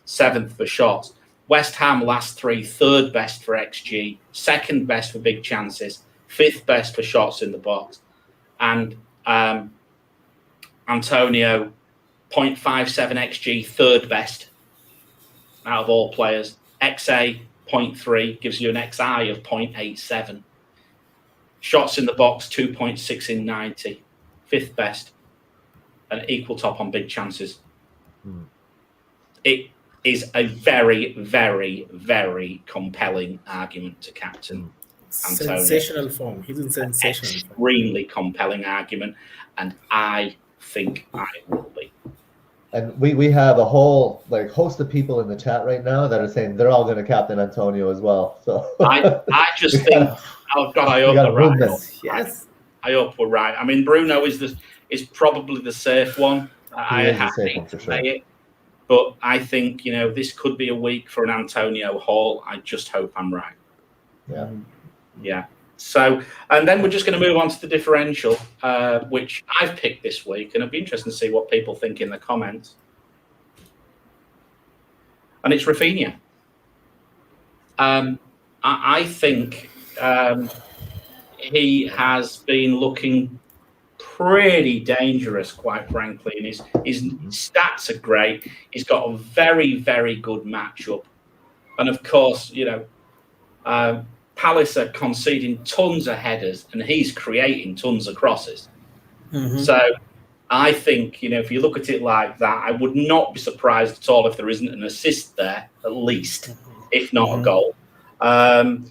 7th for shots. West Ham last 3, 3rd best for XG, 2nd best for big chances, 5th best for shots in the box. And Antonio, 0.57 XG, 3rd best out of all players. XA, 0.3, gives you an XI of 0.87. Shots in the box, 2.6 in 90, 5th best. An equal top on big chances. It is a very, very, very compelling argument to captain Antonio. Sensational form. He's in sensational form. Extremely compelling argument, and I think I will be. And we have a whole host of people in the chat right now that are saying they're all going to captain Antonio as well. So I just think, oh God, I hope we're right. Yes, I hope we're right. I mean, Bruno is probably the safe one. I hate to say it, but I think this could be a week for an Antonio haul. I just hope I'm right. Yeah. So, and then we're just going to move on to the differential, which I've picked this week, and it'll be interesting to see what people think in the comments. And it's Rafinha. I think he has been looking pretty dangerous, quite frankly, and his stats are great. He's got a very, very good matchup, and of course, Palace are conceding tons of headers, and he's creating tons of crosses. So I think if you look at it like that, I would not be surprised at all if there isn't an assist there, at least, if not a goal. I've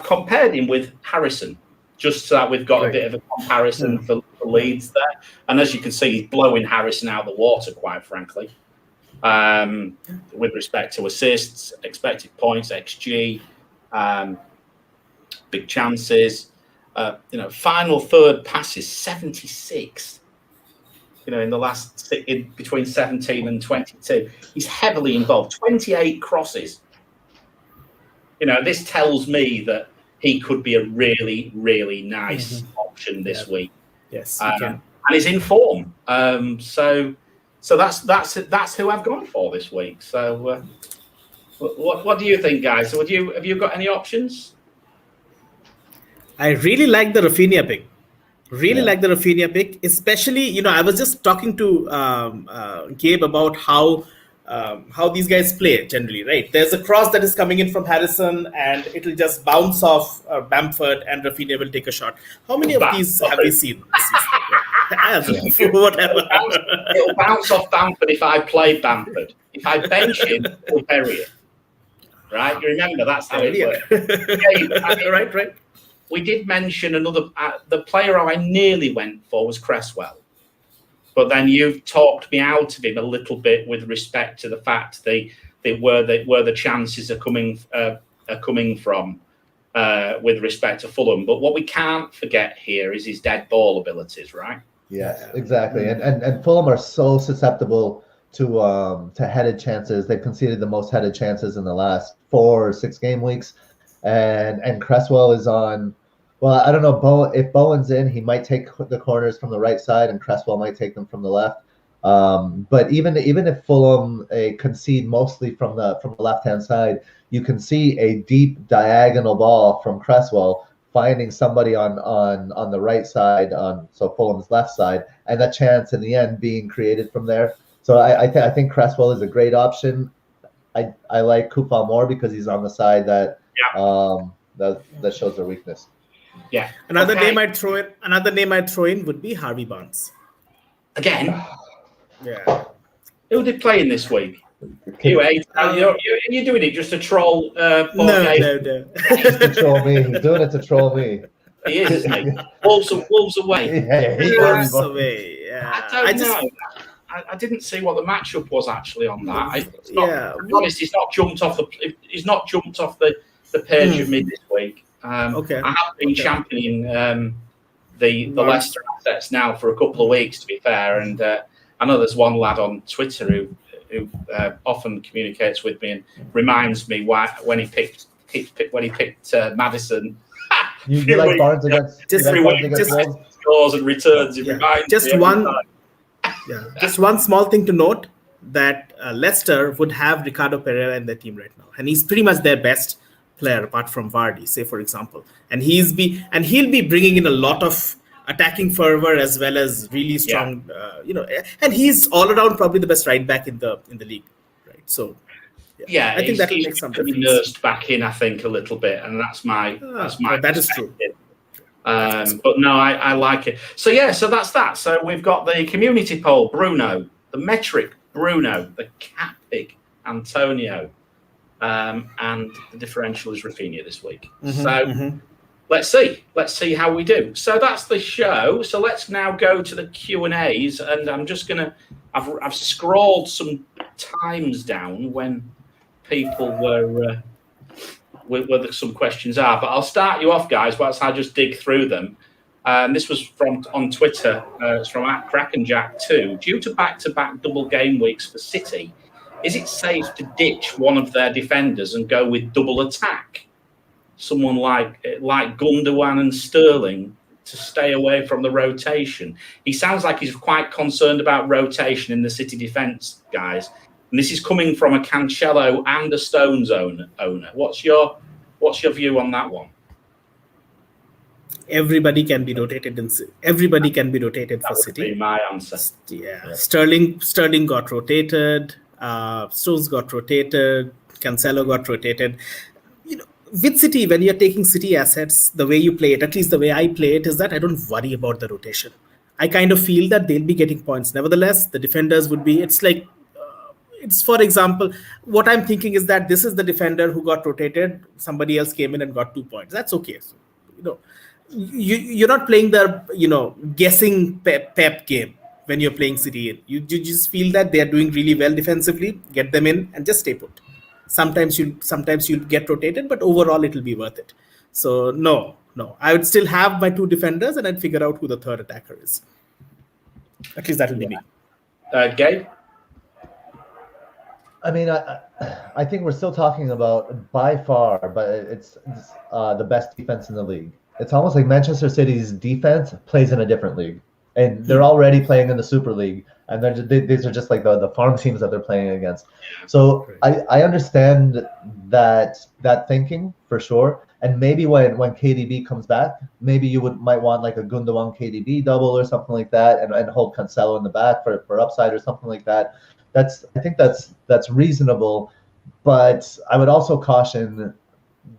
compared him with Harrison, just so that we've got a bit of a comparison for Leeds there. And as you can see, he's blowing Harrison out of the water, quite frankly, with respect to assists, expected points, XG, big chances. Final third passes, 76. In the last between 17 and 22, he's heavily involved. 28 crosses. This tells me that he could be a really, really nice option this week. Yes, he can. And he's in form. So that's who I've gone for this week. So, what do you think, guys? So, have you got any options? I really like the Rafinha pick. Like the Rafinha pick, especially, I was just talking to Gabe about how these guys play generally, right? There's a cross that is coming in from Harrison and it'll just bounce off Bamford and Rafinha will take a shot. How many of these have we seen this season? Whatever. It'll bounce off Bamford if I play Bamford. If I bench him, we'll bury it. Right? You remember, that's how it works. Right. We did mention another. The player I nearly went for was Cresswell, but then you've talked me out of him a little bit with respect to the fact where the chances are coming from with respect to Fulham. But what we can't forget here is his dead ball abilities, right? Yes, exactly. And Fulham are so susceptible to headed chances. They've conceded the most headed chances in the last 4 or 6 game weeks. And Cresswell is on. Well, I don't know. If Bowen's in, he might take the corners from the right side, and Cresswell might take them from the left. But even if Fulham concede mostly from the left-hand side, you can see a deep diagonal ball from Cresswell finding somebody on the right side, so Fulham's left side, and that chance in the end being created from there. So I think Cresswell is a great option. I like Kupa more because he's on the side that shows their weakness. Yeah. Another name I'd throw in would be Harvey Barnes. Again. Yeah. Who did play in this week? You're doing it just to troll. No. Just to troll me. He's doing it to troll me. He is, isn't he? Wolves away. Wolves away. Yeah. I don't know. I didn't see what the matchup was actually on that. To be honest, he's not jumped off the page of me this week. I have been championing the Leicester assets now for a couple of weeks, to be fair, and I know there's one lad on Twitter who often communicates with me and reminds me when he picked Maddison. You like Barnes against scores and returns. It reminds me just one small thing to note, that Leicester would have Ricardo Pereira in their team right now, and he's pretty much their best player apart from Vardy, say for example, and he'll be bringing in a lot of attacking fervor as well as really strong, and he's all around probably the best right back in the league, right? So I think that will make some difference. Nursed back in, I think, a little bit, and that's my that is true. But no, I like it. So that's that. So we've got the community poll, Bruno, the metric, Bruno, the Catpick, Antonio, and the differential is Rafinha this week. Let's see how we do. So that's the show. So let's now go to the Q&As, and I'm just gonna. I've scrolled some times down when people where some questions are, but I'll start you off, guys, whilst I just dig through them. This was on Twitter. It's from @KrakenJack2. Due to back-to-back double game weeks for City, is it safe to ditch one of their defenders and go with double attack? Someone like Gundogan and Sterling to stay away from the rotation. He sounds like he's quite concerned about rotation in the City defence, guys. And this is coming from a Cancelo and a Stones owner. What's your view on that one? Everybody can be rotated for City. That would be my answer. Yeah. Sterling got rotated. Stones got rotated. Cancelo got rotated. With City, when you're taking City assets, the way you play it, at least the way I play it, is that I don't worry about the rotation. I kind of feel that they'll be getting points. Nevertheless, the defenders would be. It's it's, for example, what I'm thinking is that this is the defender who got rotated. Somebody else came in and got 2 points. That's okay. So, you're not playing the, guessing pep game when you're playing City in. You just feel that they're doing really well defensively, get them in and just stay put. Sometimes you'll get rotated, but overall it'll be worth it. So no, I would still have my 2 defenders and I'd figure out who the third attacker is. At least that will be me. Gabe? I mean, I think we're still talking about by far, but it's the best defense in the league. It's almost like Manchester City's defense plays in a different league, and they're already playing in the Super League, and these are just like the farm teams that they're playing against. So I understand that thinking for sure, and maybe when KDB comes back, maybe you might want like a Gundogan KDB double or something like that, and hold Cancelo in the back for upside or something like that. I think that's reasonable, but I would also caution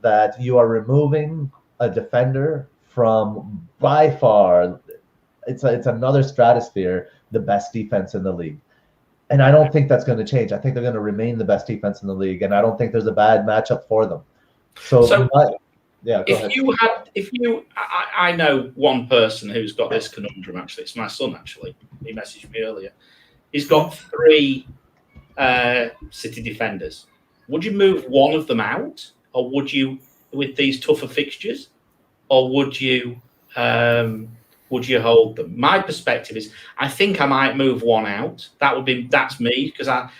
that you are removing a defender from by far, it's another stratosphere, the best defense in the league. And I don't think that's going to change. I think they're going to remain the best defense in the league, and I don't think there's a bad matchup for them. So yeah, go ahead. I know one person who's got this conundrum, actually. It's my son, actually. He messaged me earlier. He's got 3 City defenders. Would you move one of them out, or would you, with these tougher fixtures, or would you hold them? My perspective is, I think I might move one out. That's me, because I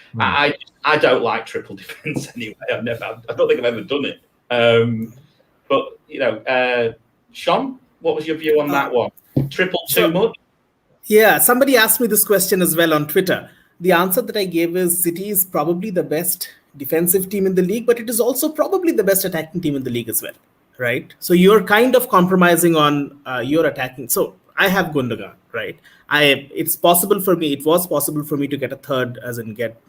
don't like triple defense anyway. I don't think I've ever done it. But Sean, what was your view on that one? Triple too much? Yeah, somebody asked me this question as well on Twitter. The answer that I gave is City is probably the best defensive team in the league, but it is also probably the best attacking team in the league as well, right? So you're kind of compromising on your attacking. So I have Gundogan, right? It was possible for me to get a third, as in get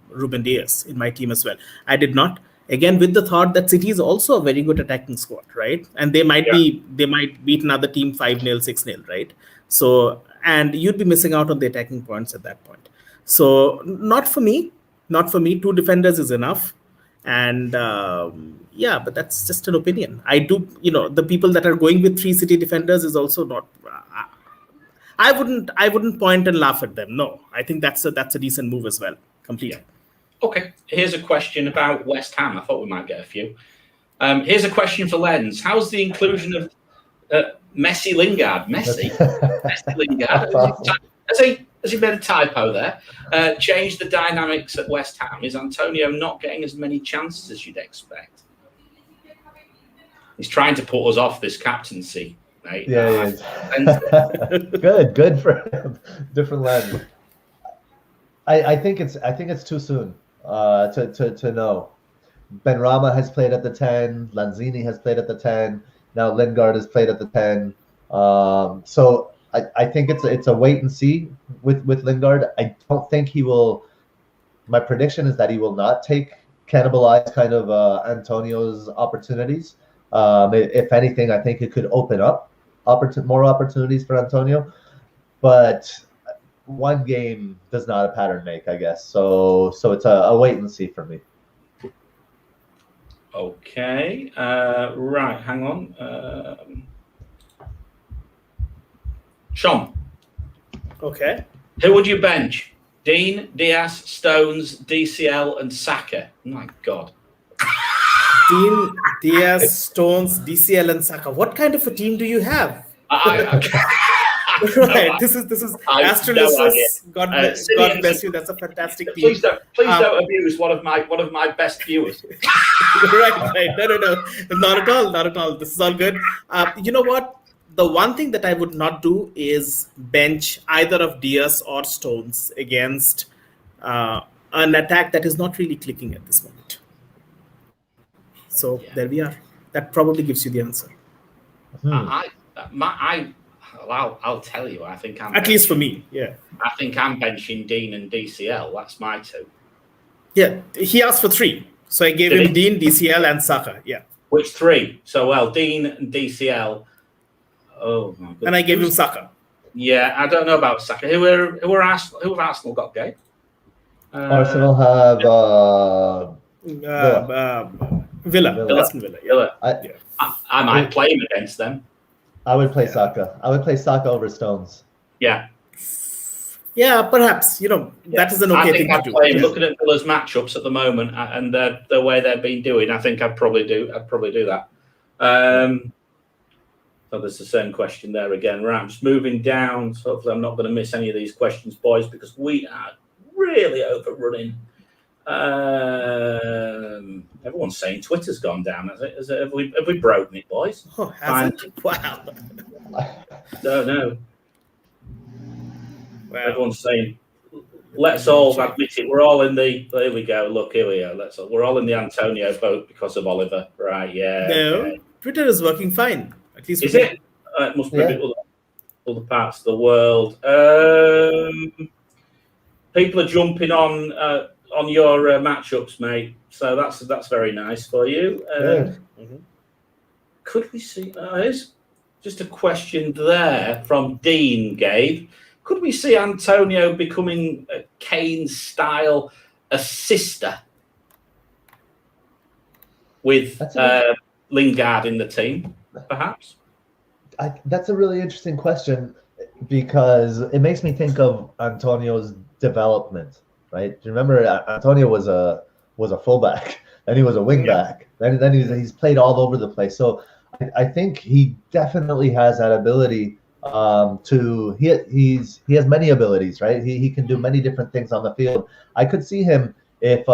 Ruben Dias in my team as well. I did not. Again, with the thought that City is also a very good attacking squad, right? And they might beat another team 5-0, 6-0, right? So, and you'd be missing out on the attacking points at that point. So not for me. 2 defenders is enough. And but that's just an opinion. I do, the people that are going with 3 City defenders is also not, I wouldn't point and laugh at them. No, I think that's a decent move as well. Completely. Yeah. Okay, here's a question about West Ham. I thought we might get a few. Here's a question for Lens. How's the inclusion of Messi Lingard? Messi Lingard. Has he made a typo there? Changed the dynamics at West Ham. Is Antonio not getting as many chances as you'd expect? He's trying to put us off this captaincy, mate. Yeah, good for him. Different Lens. I think it's too soon to know. Benrahma has played at the 10. Lanzini has played at the 10. Now Lingard has played at the 10. So I think it's a wait and see with Lingard. I don't think he will. My prediction is that he will not cannibalize kind of Antonio's opportunities. If anything, I think it could open up more opportunities for Antonio. But one game does not a pattern make, I guess. So it's a wait and see for me. Okay. Right. Hang on. Sean. Okay. Who would you bench? Dean, Diaz, Stones, DCL, and Saka. Oh my God. Dean, Diaz, Stones, DCL, and Saka. What kind of a team do you have? Right. This is Astrolus. God bless you. That's a fantastic team. Please don't abuse one of my best viewers. Right. No. Not at all. This is all good. You know what? The one thing that I would not do is bench either of Diaz or Stones against an attack that is not really clicking at this moment. So there we are. That probably gives you the answer. I'll tell you. I think I'm at least for me. Yeah. I think I'm benching Dean and DCL. That's my 2. Yeah, he asked for 3, so I gave him Dean, DCL, and Saka. Yeah. Which 3? So Dean and DCL. Oh my God. And I gave him Saka. Yeah, I don't know about Saka. Who have Arsenal got, Gabe? Arsenal have Villa. Aston Villa. Yeah. Villa. Yeah. I might play him against them. I would play Saka. I would play Saka over Stones. Yeah. Yeah, perhaps. That is an okay thing to do. Play him. Looking at Villa's matchups at the moment and the way they've been doing, I think I'd probably do that. So there's the same question there again. Right, I'm just moving down. So hopefully I'm not going to miss any of these questions, boys, because we are really overrunning. Everyone's saying Twitter's gone down. Have we broken it, boys? Oh, has it? Wow. No. Wow. Everyone's saying, let's all admit it. We're all in the. There we go. Look, here we are. We're all in the Antonio boat because of Oliver, right? Yeah. No, okay. Twitter is working fine. At least is it? It must be other parts of the world. People are jumping on your matchups, mate. So that's very nice for you. Could we see? Here's just a question there from Dean Gabe. Could we see Antonio becoming a Kane-style assister with Lingard in the team, perhaps? That's a really interesting question because it makes me think of Antonio's development, right? Do you remember Antonio was a fullback, then he was a wingback, then he's played all over the place. So I think he definitely has that ability. He has many abilities, right? He can do many different things on the field. I could see him if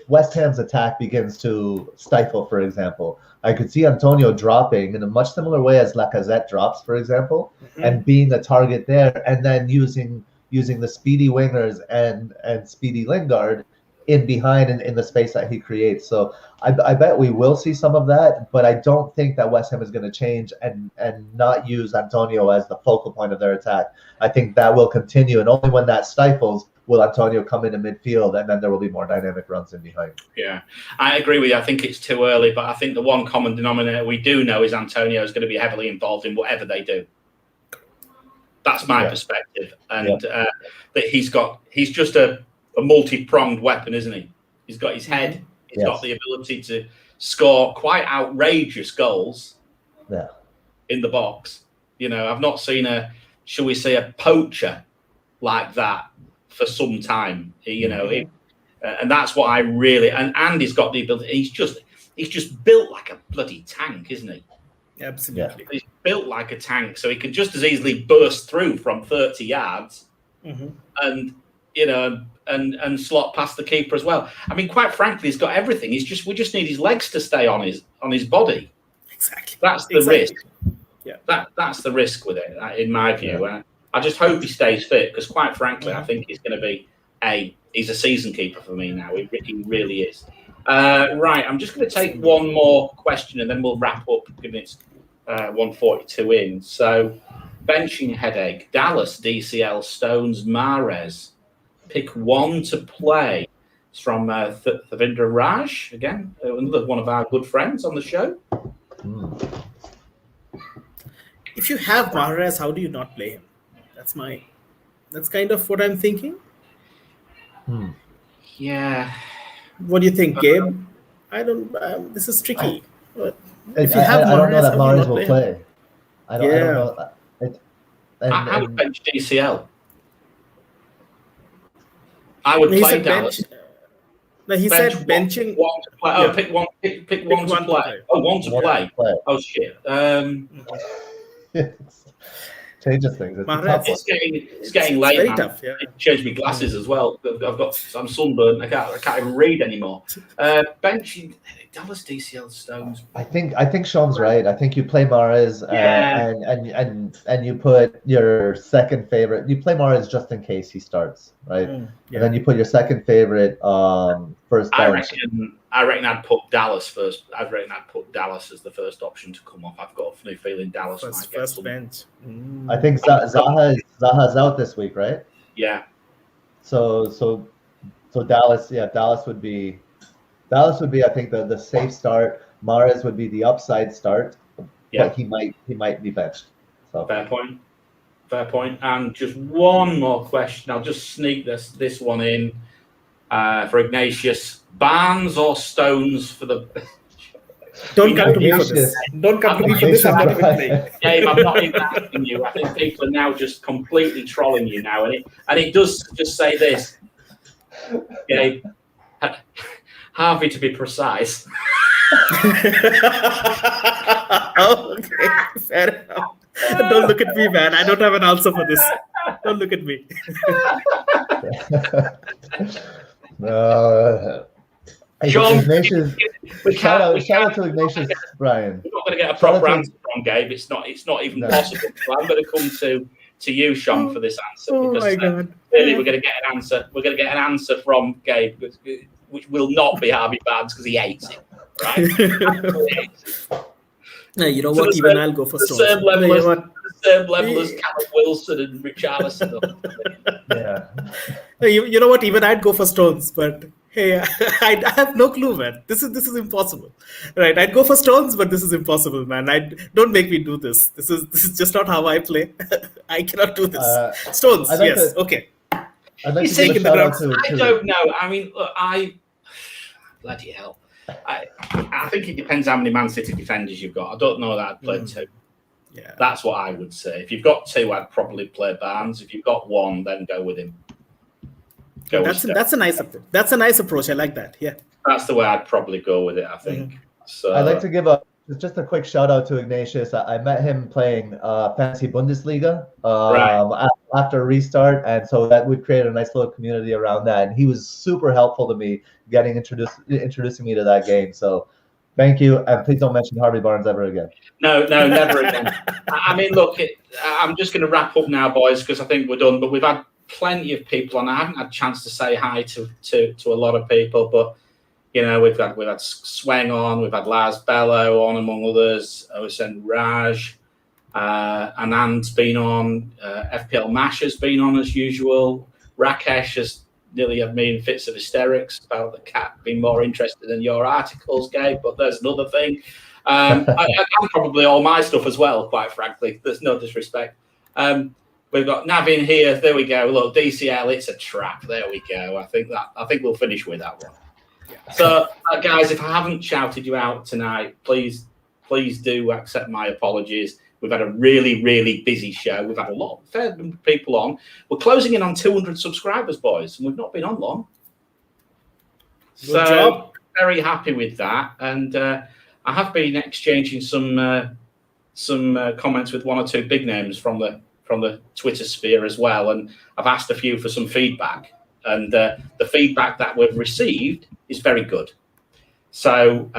West Ham's attack begins to stifle, for example. I could see Antonio dropping in a much similar way as Lacazette drops, for example, and being a target there, and then using the speedy wingers and speedy Lingard in behind in the space that he creates. So I bet we will see some of that, but I don't think that West Ham is going to change and not use Antonio as the focal point of their attack. I think that will continue, and only when that stifles will Antonio come into midfield, and then there will be more dynamic runs in behind. Yeah, I agree with you. I think it's too early, but I think the one common denominator we do know is Antonio is going to be heavily involved in whatever they do. That's my perspective, and that he's just a multi-pronged weapon, isn't he? He's got his head. He's got the ability to score quite outrageous goals in the box. I've not seen shall we say, a poacher like that for some time. And that's what I really and he's got the ability. He's just built like a bloody tank, isn't he? Absolutely. He's built like a tank, so he can just as easily burst through from 30 yards and slot past the keeper as well. I mean, quite frankly, he's got everything. We just need his legs to stay on his body. Exactly. That's the risk. Yeah. That's the risk with it, in my view. I just hope he stays fit because, quite frankly, I think he's going to be he's a season keeper for me now. He really is. Right, I'm just going to take one more question and then we'll wrap up, given it's 1:42 in. So, benching headache: Dallas, DCL, Stones, Mahrez. Pick one to play. It's from Thavindra Raj, again, another one of our good friends on the show. If you have Mahrez, how do you not play him? That's kind of what I'm thinking. Yeah. What do you think, Gabe? I don't. This is tricky. If you have Mahrez, I don't know that Mahrez will play. I don't know. I would bench DCL. I would play Dallas. No, he said benching. One to play. Oh, pick one. Pick one to play. Oh, one to play. Oh shit. Changes things. It's getting late. Very tough. Yeah. It changed my glasses as well. I'm sunburned. I can't even read anymore. Benching Dallas, DCL, Stones. I think Sean's right. I think you play Mahrez and you put your second favorite. You play Mahrez just in case he starts, right? And then you put your second favorite first bench. I reckon I'd put Dallas first. I reckon I'd put Dallas as the first option to come off. I've got a funny feeling Dallas might get first bench. I think Zaha's out this week, right? Yeah. So Dallas, Dallas would be I think the safe start. Mahrez would be the upside start, but he might be benched. So fair point. Fair point. And just one more question. I'll just sneak this one in for Ignatius. Barnes or Stones for the... Don't come to me for this. Don't come to me for this. I'm not even playing. Gabe, I'm not even asking you. I think people are now just completely trolling you now. And it does just say this. Gabe, Harvey to be precise. Okay, fair enough. Don't look at me, man. I don't have an answer for this. Don't look at me. Sean, Ignatius, shout out to Ignatius, Brian. We're not going to get a proper answer from Gabe. It's not even possible. So I'm going to come to you, Sean, for this answer. Oh because, my God! Really, we're going to get an answer. We're going to get an answer from Gabe, which will not be Harvey Barnes because he hates it. Right? No, you know what? Even I'll go for Stones. The same level as Callum Wilson and Richarlison. Yeah. You know what? Even I'd go for Stones, but hey, I have no clue, man. This is impossible, right? I'd go for Stones, but this is impossible, man. Don't make me do this. This is just not how I play. I cannot do this. Stones, yes, okay. I'd like to give a shout out to. I don't know. I mean, look, bloody hell. I think it depends how many Man City defenders you've got. I don't know that I'd play two. Yeah, that's what I would say. If you've got two, I'd probably play Barnes. If you've got one, then go with him. That's a nice approach. That's a nice approach. I like that. Yeah, that's the way I'd probably go with it. I think. So I'd like to give just a quick shout out to Ignatius. I met him playing Fantasy Bundesliga after restart, and so that we created a nice little community around that. And he was super helpful to me introducing me to that game. So thank you, and please don't mention Harvey Barnes ever again. No, never again. I mean, look, I'm just going to wrap up now, boys, because I think we're done. But we've had plenty of people on. I haven't had a chance to say hi to a lot of people, but you know, we've had Swang on, we've had Lars Bello on, among others. Osen Raj, Anand's been on, FPL Mash has been on as usual. Rakesh has nearly had me in fits of hysterics about the cat being more interested in your articles, Gabe, but there's another thing. And probably all my stuff as well, quite frankly. There's no disrespect. We've got Navin here. There we go. Look, DCL, it's a trap. There we go. I think we'll finish with that one. So, guys, if I haven't shouted you out tonight, please do accept my apologies. We've had a really, really busy show. We've had a fair number of people on. We're closing in on 200 subscribers, boys, and we've not been on long. Good job. Very happy with that. And I have been exchanging some comments with one or two big names from the Twitter sphere as well, and I've asked a few for some feedback. And the feedback that we've received is very good. So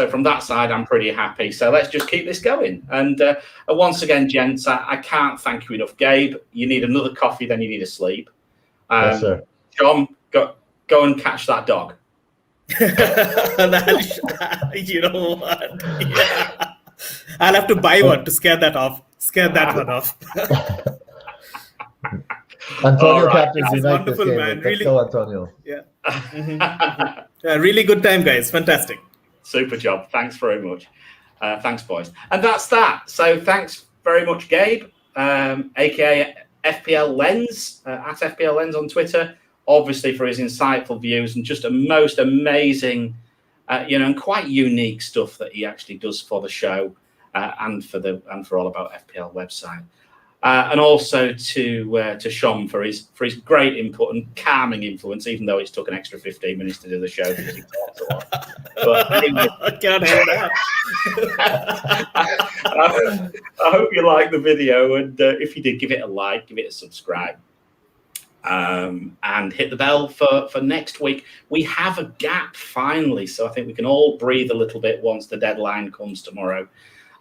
from that side, I'm pretty happy. So let's just keep this going. And once again, gents, I can't thank you enough. Gabe, you need another coffee, then you need a sleep. Yes, sir. John, go and catch that dog. You know what? Yeah. I'll have to buy one to scare that off. Scare that one off. Antonio, Captaincy, that's wonderful, man. Let's go, Antonio. Yeah. Yeah. Really good time, guys. Fantastic. Super job. Thanks very much. Thanks, boys. And that's that. So thanks very much, Gabe, aka FPLlens, at FPLlens on Twitter, obviously for his insightful views and just a most amazing, and quite unique stuff that he actually does for the show and for All About FPL website. And also to Sean for his great input and calming influence, even though it's took an extra 15 minutes to do the show because he talks a lot. But anyway, I can't hear that. I hope you like the video, and if you did, give it a like, give it a subscribe, and hit the bell for next week. We have a gap finally, so I think we can all breathe a little bit once the deadline comes tomorrow.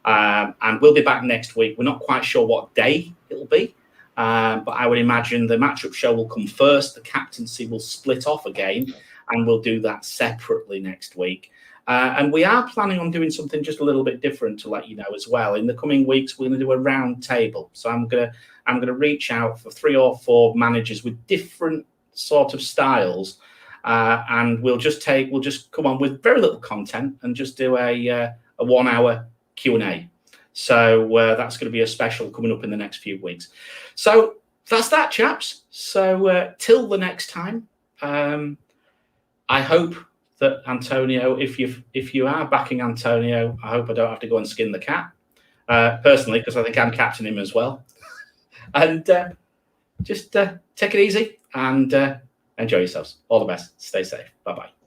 And we'll be back next week. We're not quite sure what day it'll be, but I would imagine the matchup show will come first. The captaincy will split off again, and we'll do that separately next week. And we are planning on doing something just a little bit different to let you know as well. In the coming weeks, we're going to do a round table. So I'm gonna reach out for 3 or 4 managers with different sort of styles, and we'll just come on with very little content and just do a 1 hour Q&A. So that's going to be a special coming up in the next few weeks. So that's that, chaps. So till the next time, I hope that Antonio, if you are backing Antonio, I hope I don't have to go and skin the cat personally, because I think I'm captaining him as well. And just take it easy and enjoy yourselves. All the best. Stay safe. Bye-bye.